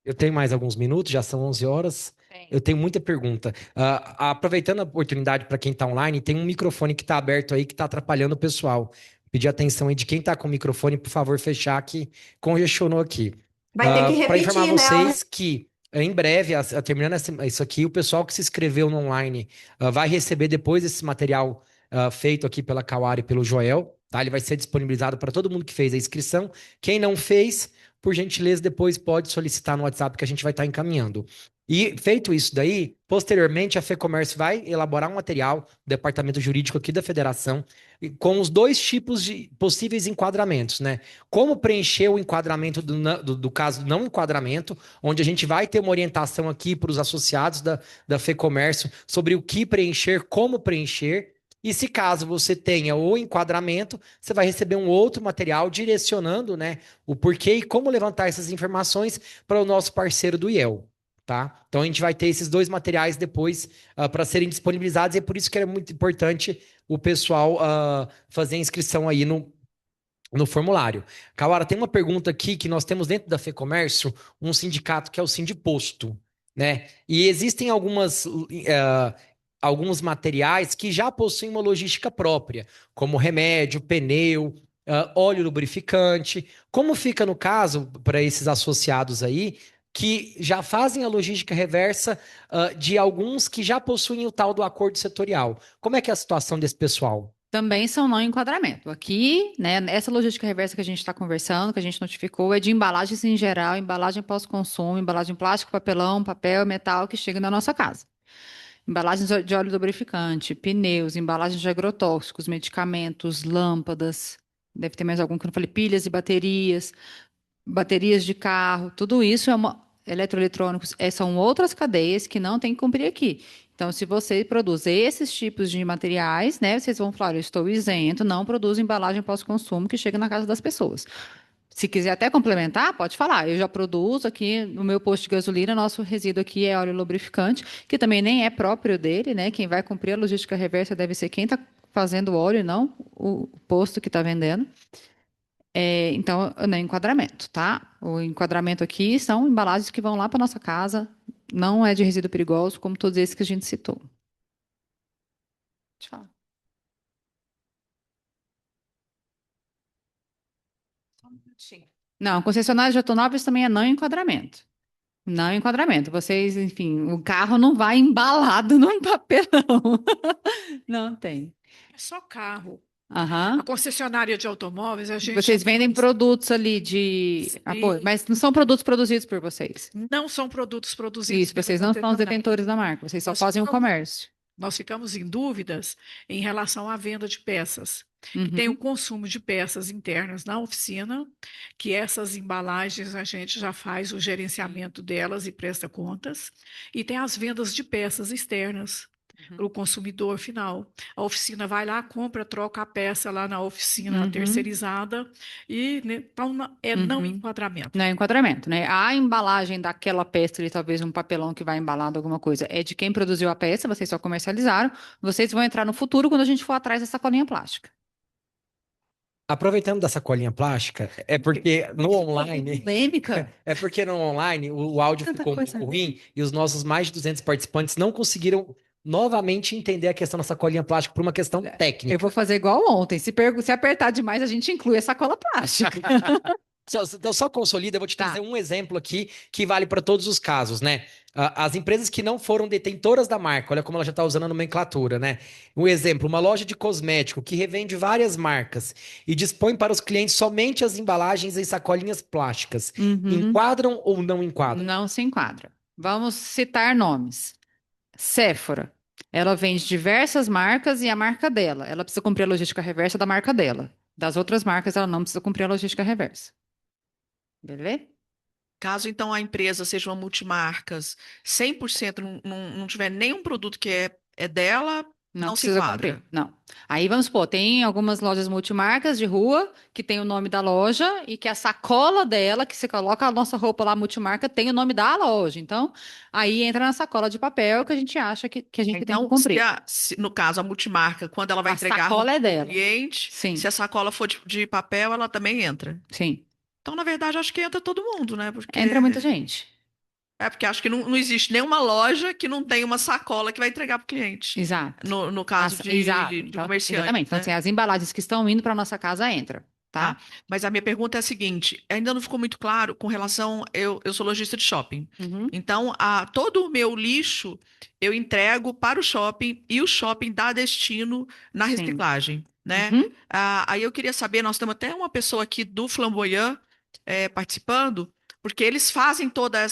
Eu tenho mais alguns minutos, já são 11 horas. Eu tenho muita pergunta. Aproveitando a oportunidade para quem está online, tem um microfone que está aberto aí que está atrapalhando o pessoal. Pedir atenção aí de quem está com o microfone, por favor, fechar que congestionou aqui. Vai ter que Para informar repetir, né? vocês que em breve, terminando isso aqui, o pessoal que se inscreveu no online vai receber depois esse material feito aqui pela Kawara e pelo Joel, tá? Ele vai ser disponibilizado para todo mundo que fez a inscrição. Quem não fez, por gentileza, depois pode solicitar no WhatsApp que a gente vai estar encaminhando. E feito isso daí, posteriormente a FEComércio vai elaborar um material, o departamento jurídico aqui da federação, com os dois tipos de possíveis enquadramentos, né? Como preencher o enquadramento do caso não enquadramento, onde a gente vai ter uma orientação aqui para os associados da FEComércio sobre o que preencher, como preencher. E se caso você tenha o enquadramento, você vai receber um outro material direcionando, né, o porquê e como levantar essas informações para o nosso parceiro do IEL. Tá? Então a gente vai ter esses dois materiais depois para serem disponibilizados e é por isso que é muito importante o pessoal fazer a inscrição aí no formulário. Kawara, tem uma pergunta aqui que nós temos dentro da FEComércio um sindicato que é o Sindiposto, né? E existem alguns materiais que já possuem uma logística própria, como remédio, pneu, óleo lubrificante. Como fica no caso para esses associados aí que já fazem a logística reversa de alguns que já possuem o tal do acordo setorial? Como é que é a situação desse pessoal? Também são não enquadramento. Aqui, né, essa logística reversa que a gente está conversando, que a gente notificou, é de embalagens em geral, embalagem pós-consumo, embalagem plástico, papelão, papel, metal que chega na nossa casa. Embalagens de óleo lubrificante, pneus, embalagens de agrotóxicos, medicamentos, lâmpadas, deve ter mais algum que eu não falei, pilhas e baterias, baterias de carro, tudo isso é eletroeletrônicos, são outras cadeias que não tem que cumprir aqui. Então, se você produz esses tipos de materiais, né, vocês vão falar, eu estou isento, não produzo embalagem pós-consumo que chega na casa das pessoas. Se quiser até complementar, pode falar. Eu já produzo aqui no meu posto de gasolina, nosso resíduo aqui é óleo lubrificante, que também nem é próprio dele, né? Quem vai cumprir a logística reversa deve ser quem está fazendo o óleo, não o posto que está vendendo. Então, não é enquadramento, tá? O enquadramento aqui são embalagens que vão lá para nossa casa, não é de resíduo perigoso, como todos esses que a gente citou. Deixa eu falar. Só um minutinho. Não, concessionárias de automóveis também é não enquadramento. Não enquadramento. Vocês, enfim, o carro não vai embalado num papelão. Não tem. É só carro. Aham. A concessionária de automóveis, a gente Vocês vendem produtos ali de apoio, mas não são produtos produzidos por vocês. não são produtos produzidos Isso, pela vocês não são os concessionária. detentores da marca, vocês só Nós fazem o ficamos- comércio. Nós ficamos em dúvidas em relação à venda de peças. Que tem o consumo de peças internas na oficina, que essas embalagens a gente já faz o gerenciamento delas e presta contas, e tem as vendas de peças externas para o consumidor final. A oficina vai lá, compra, troca a peça lá na oficina terceirizada e, né, então não enquadramento. Não é enquadramento, né? A embalagem daquela peça, ali, talvez um papelão que vai embalado alguma coisa, é de quem produziu a peça, vocês só comercializaram, vocês vão entrar no futuro quando a gente for atrás dessa sacolinha plástica. Aproveitando da sacolinha plástica, é porque no online. Polêmica. É porque no online o áudio ficou um pouco ruim e os nossos mais de 200 participantes não conseguiram novamente entender a questão da sacolinha plástica por uma questão técnica. Eu vou fazer igual ontem. Se apertar demais, a gente inclui a sacola plástica. Então, só consolida, eu vou te trazer um exemplo aqui que vale para todos os casos, né? As empresas que não foram detentoras da marca, olha como ela já está usando a nomenclatura, né? Um exemplo, uma loja de cosmético que revende várias marcas e dispõe para os clientes somente as embalagens em sacolinhas plásticas. Enquadram ou não enquadram? Não se enquadra. Vamos citar nomes. Sephora. Ela vende diversas marcas e a marca dela. Ela precisa cumprir a logística reversa da marca dela. Das outras marcas, ela não precisa cumprir a logística reversa. Beleza? Caso, então, a empresa seja uma multimarcas, 100% não tiver nenhum produto que é dela, não se precisa enquadra. cumprir. Não. Aí vamos supor, tem algumas lojas multimarcas de rua que tem o nome da loja e que a sacola dela, que você coloca a nossa roupa lá multimarca, tem o nome da loja. Então, aí entra na sacola de papel que a gente acha que a gente tem que Então, cumprir. no caso, a multimarca, quando ela vai A entregar sacola é roupa pro dela. cliente, se a sacola for de papel, ela também entra. Sim. Então, na verdade, acho que entra todo mundo, né? Porque... Entra muita gente. Porque acho que não existe nenhuma loja que não tenha uma sacola que vai entregar para o cliente. Exato. No caso de Então, comerciante. exatamente. Então, né? assim, as embalagens que estão indo para nossa casa entram, tá? Mas a minha pergunta é a seguinte: ainda não ficou muito claro com relação. Eu sou lojista de shopping. Então, todo o meu lixo eu entrego para o shopping e o shopping dá destino na reciclagem. Né? Aí eu queria saber, nós temos até uma pessoa aqui do Flamboyant participando, porque eles fazem toda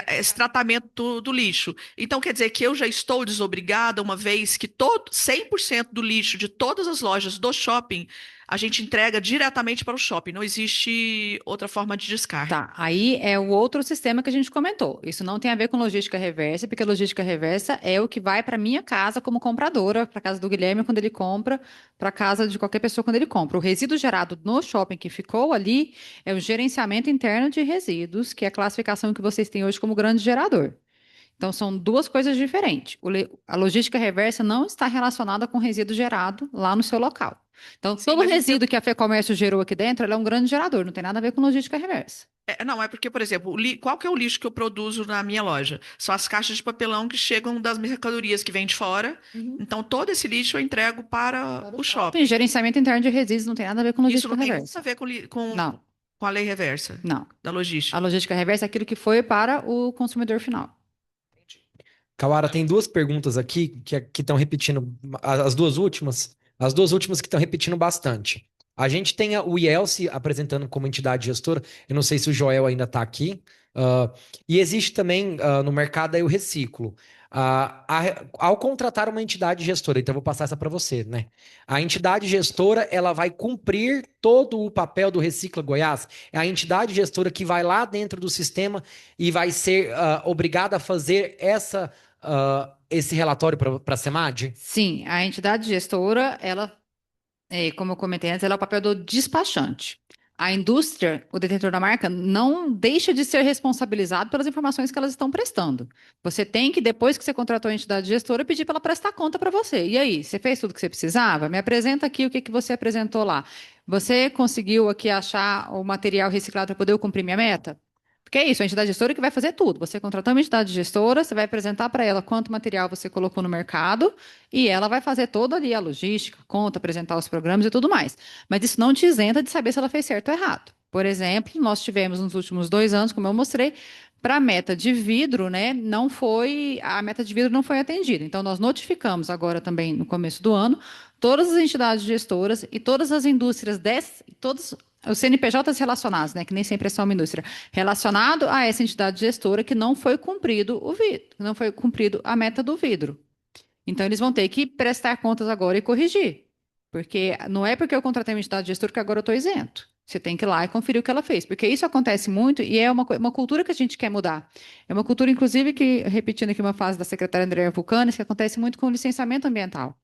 esse tratamento do lixo. Então, quer dizer que eu já estou desobrigada, uma vez que 100% do lixo de todas as lojas do shopping, a gente entrega diretamente para o shopping. Não existe outra forma de descarga. Tá, aí é o outro sistema que a gente comentou. Isso não tem a ver com logística reversa, porque a logística reversa é o que vai para minha casa como compradora, para casa do Guilherme quando ele compra, para casa de qualquer pessoa quando ele compra. O resíduo gerado no shopping que ficou ali é o gerenciamento interno de resíduos, que é a classificação que vocês têm hoje como grande gerador. Então, são duas coisas diferentes. A logística reversa não está relacionada com resíduo gerado lá no seu local. Então, todo resíduo que a FEComércio gerou aqui dentro, ela é um grande gerador, não tem nada a ver com logística reversa. Não, é porque, por exemplo, qual que é o lixo que eu produzo na minha loja? São as caixas de papelão que chegam das mercadorias que vêm de fora. Então, todo esse lixo eu entrego para o shopping. Tem gerenciamento interno de resíduos, não tem nada a ver com logística Isso não tem reversa. nada a ver com Não. a lei reversa? Não. Da logística? A logística reversa é aquilo que foi para o consumidor final. Kawara, tem duas perguntas aqui que estão repetindo, as duas últimas que estão repetindo bastante. A gente tem o IELSE apresentando como entidade gestora, eu não sei se o Joel ainda está aqui, e existe também no mercado aí o Reciclo. Ao contratar uma entidade gestora, então eu vou passar essa para você, né? A entidade gestora, ela vai cumprir todo o papel do Recicla Goiás? É a entidade gestora que vai lá dentro do sistema e vai ser obrigada a fazer esse relatório para a SEMAD? Sim, a entidade gestora, ela, como eu comentei antes, ela é o papel do despachante. A indústria, o detentor da marca, não deixa de ser responsabilizado pelas informações que elas estão prestando. Você tem que, depois que você contratou a entidade gestora, pedir para ela prestar conta para você. E aí, você fez tudo que você precisava? Me apresenta aqui o que você apresentou lá. Você conseguiu aqui achar o material reciclado para poder eu cumprir minha meta? Porque é isso, a entidade gestora que vai fazer tudo. Você contratou uma entidade gestora, você vai apresentar para ela quanto material você colocou no mercado e ela vai fazer toda ali a logística, conta, apresentar os programas e tudo mais. Mas isso não te isenta de saber se ela fez certo ou errado. Por exemplo, nós tivemos nos últimos 2 anos, como eu mostrei, para a meta de vidro, né, a meta de vidro não foi atendida. Então, nós notificamos agora também, no começo do ano, todas as entidades gestoras e todas as indústrias, todos os CNPJs relacionados, né, que nem sempre é só uma indústria, relacionado a essa entidade gestora que não foi cumprido o vidro, não foi cumprido a meta do vidro. Então, eles vão ter que prestar contas agora e corrigir. Porque não é porque eu contratei uma entidade gestora que agora eu estou isento. Você tem que ir lá e conferir o que ela fez. Porque isso acontece muito e é uma cultura que a gente quer mudar. É uma cultura, inclusive, que, repetindo aqui uma fase da secretária Andréa Vulcanes, que acontece muito com o licenciamento ambiental.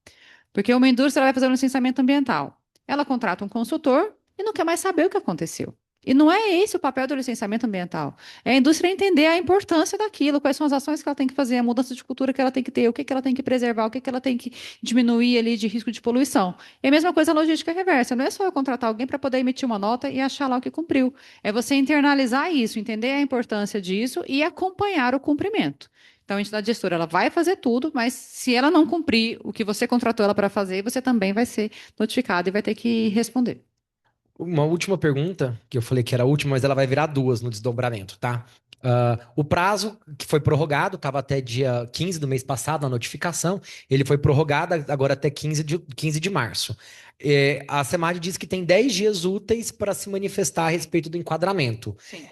Porque uma indústria vai fazer um licenciamento ambiental. Ela contrata um consultor e não quer mais saber o que aconteceu. E não é esse o papel do licenciamento ambiental. É a indústria entender a importância daquilo, quais são as ações que ela tem que fazer, a mudança de cultura que ela tem que ter, o que ela tem que preservar, o que ela tem que diminuir ali de risco de poluição. E a mesma coisa a logística reversa. Não é só eu contratar alguém para poder emitir uma nota e achar lá o que cumpriu. É você internalizar isso, entender a importância disso e acompanhar o cumprimento. Então, a entidade gestora, ela vai fazer tudo, mas se ela não cumprir o que você contratou ela para fazer, você também vai ser notificado e vai ter que responder. Uma última pergunta, que eu falei que era a última, mas ela vai virar duas no desdobramento, tá? O prazo que foi prorrogado, estava até dia 15 do mês passado, a notificação, ele foi prorrogado agora até 15 de março. A SEMAD diz que tem 10 dias úteis para se manifestar a respeito do enquadramento. Sim.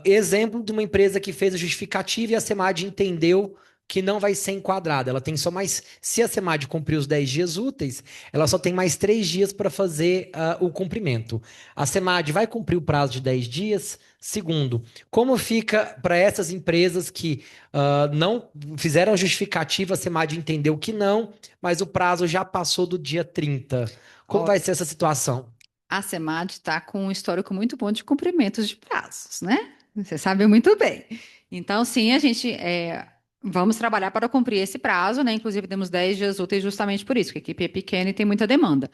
Exemplo de uma empresa que fez a justificativa e a SEMAD entendeu que não vai ser enquadrada. Ela tem só mais. Se a SEMAD cumprir os 10 dias úteis, ela só tem mais 3 dias para fazer o cumprimento. A SEMAD vai cumprir o prazo de 10 dias? Segundo, como fica para essas empresas que não fizeram a justificativa, a SEMAD entendeu que não, mas o prazo já passou do dia 30? Como vai ser essa situação? A SEMAD está com um histórico muito bom de cumprimentos de prazos, né? Você sabe muito bem. Então, sim, a gente vamos trabalhar para cumprir esse prazo, né? Inclusive, temos 10 dias úteis justamente por isso, que a equipe é pequena e tem muita demanda.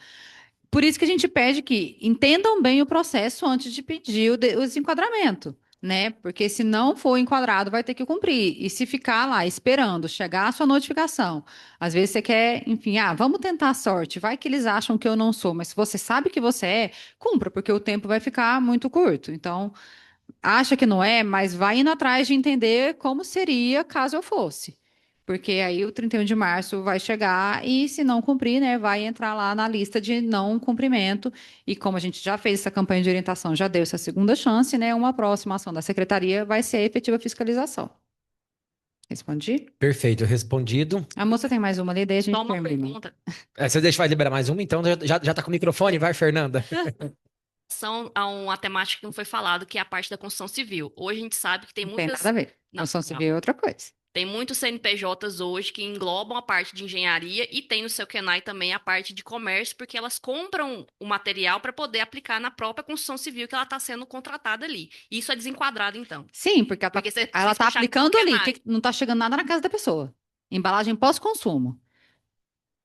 Por isso que a gente pede que entendam bem o processo antes de pedir o desenquadramento, né? Porque se não for enquadrado, vai ter que cumprir. E se ficar lá esperando chegar a sua notificação, às vezes você quer, enfim, vamos tentar a sorte, vai que eles acham que eu não sou, mas se você sabe que você é, cumpra, porque o tempo vai ficar muito curto. Então, acha que não é, mas vai indo atrás de entender como seria caso eu fosse. Porque aí o 31 de março vai chegar e, se não cumprir, né, vai entrar lá na lista de não cumprimento. E como a gente já fez essa campanha de orientação, já deu essa segunda chance, né, uma próxima ação da secretaria vai ser a efetiva fiscalização. Respondi? Perfeito, respondido. A moça tem mais uma ali, daí a gente Só uma termina. pergunta. Você vai liberar mais uma, então já tá com o microfone, vai, Fernanda. São a uma temática que não foi falado, que é a parte da construção civil. Hoje a gente sabe que tem Não tem muitas. nada a ver. Não, Construção civil é outra coisa. Tem muitos CNPJs hoje que englobam a parte de engenharia e tem no seu KENAI também a parte de comércio, porque elas compram o material para poder aplicar na própria construção civil que ela está sendo contratada ali. Isso é desenquadrado, então. Sim, porque ela vocês está puxaram aplicando pro ali, KENAI. não está chegando nada na casa da pessoa. Embalagem pós-consumo.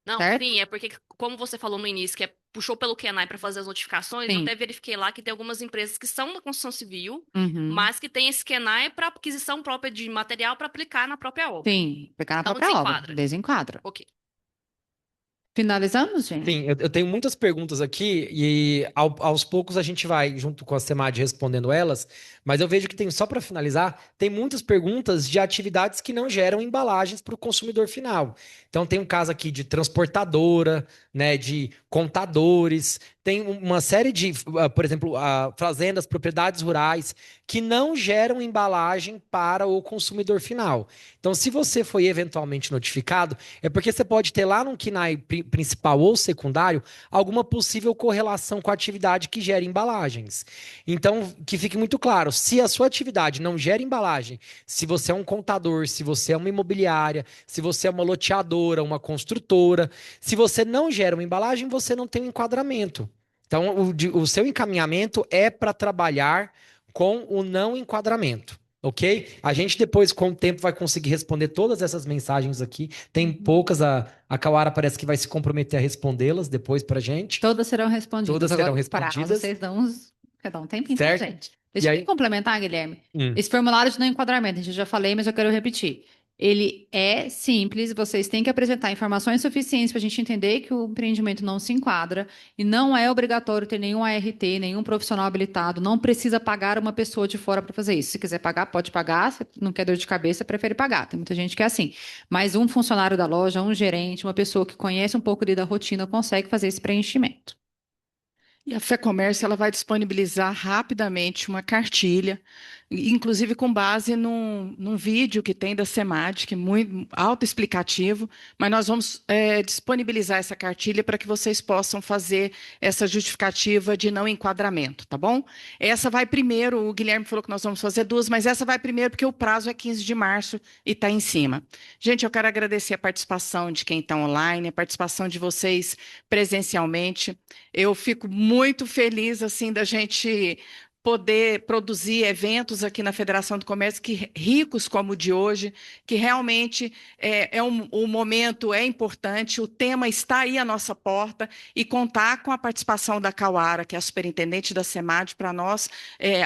Não, certo? sim, é porque, como você falou no início, que puxou pelo KENAI para fazer as notificações, eu Sim. até verifiquei lá que tem algumas empresas que são da construção civil, Uhum. mas que tem esse KENAI para aquisição própria de material para aplicar na própria obra. Sim, pegar na Então, própria obra. desenquadra. Desenquadra. Ok. Finalizamos, gente? Sim, eu tenho muitas perguntas aqui e aos poucos a gente vai, junto com a SEMAD, respondendo elas, mas eu vejo que tem, só para finalizar, tem muitas perguntas de atividades que não geram embalagens para o consumidor final. Então tem um caso aqui de transportadora, né, de contadores, tem uma série de, por exemplo, fazendas, propriedades rurais, que não geram embalagem para o consumidor final. Então, se você foi eventualmente notificado, é porque você pode ter lá no KNAI principal ou secundário alguma possível correlação com a atividade que gera embalagens. Então, que fique muito claro, se a sua atividade não gera embalagem, se você é um contador, se você é uma imobiliária, se você é uma loteadora, uma construtora, se você não gera uma embalagem, você não tem um enquadramento. Então, o seu encaminhamento é para trabalhar com o não enquadramento. Ok? A gente depois, com o tempo, vai conseguir responder todas essas mensagens aqui. Tem poucas, a Kawara parece que vai se comprometer a respondê-las depois pra gente. Todas serão respondidas. Todas serão respondidas. Vocês dão um tempinho pra Certo? gente. Deixa eu complementar, Guilherme. Esse formulário de não enquadramento, a gente já falei, mas eu quero repetir. Ele é simples, vocês têm que apresentar informações suficientes para a gente entender que o empreendimento não se enquadra e não é obrigatório ter nenhum ART, nenhum profissional habilitado, não precisa pagar uma pessoa de fora para fazer isso. Se quiser pagar, pode pagar, se não quer dor de cabeça, prefere pagar. Tem muita gente que é assim. Mas um funcionário da loja, um gerente, uma pessoa que conhece um pouco da rotina consegue fazer esse preenchimento. E a FEComércio ela vai disponibilizar rapidamente uma cartilha, inclusive com base num vídeo que tem da SEMAD, que é muito autoexplicativo, mas nós vamos disponibilizar essa cartilha para que vocês possam fazer essa justificativa de não enquadramento, tá bom? Essa vai primeiro, o Guilherme falou que nós vamos fazer duas, mas essa vai primeiro porque o prazo é 15 de março e está em cima. Gente, eu quero agradecer a participação de quem está online, a participação de vocês presencialmente. Eu fico muito feliz, assim, da gente poder produzir eventos aqui na Federação do Comércio ricos como o de hoje, que realmente o momento é importante, o tema está aí à nossa porta, e contar com a participação da Kawara, que é a superintendente da SEMAD, para nós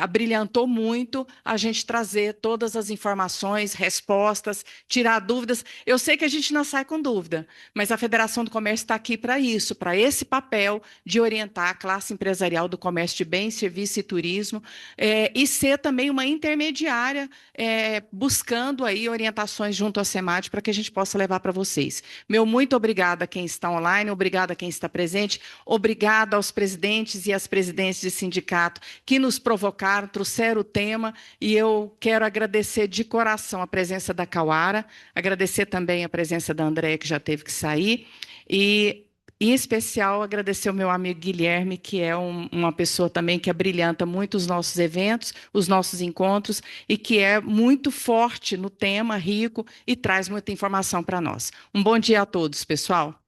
abrilhantou muito a gente trazer todas as informações, respostas, tirar dúvidas. Eu sei que a gente não sai com dúvida, mas a Federação do Comércio está aqui para isso, para esse papel de orientar a classe empresarial do comércio de bens, serviços e turismo, e ser também uma intermediária, buscando aí orientações junto à SEMAD para que a gente possa levar para vocês. Meu muito obrigada a quem está online, obrigada a quem está presente, obrigada aos presidentes e às presidentes de sindicato que nos provocaram, trouxeram o tema, e eu quero agradecer de coração a presença da Kawara, agradecer também a presença da Andréia, que já teve que sair, e em especial, agradecer ao meu amigo Guilherme, que é uma pessoa também que abrilhanta muito os nossos eventos, os nossos encontros, e que é muito forte no tema, rico, e traz muita informação para nós. Um bom dia a todos, pessoal.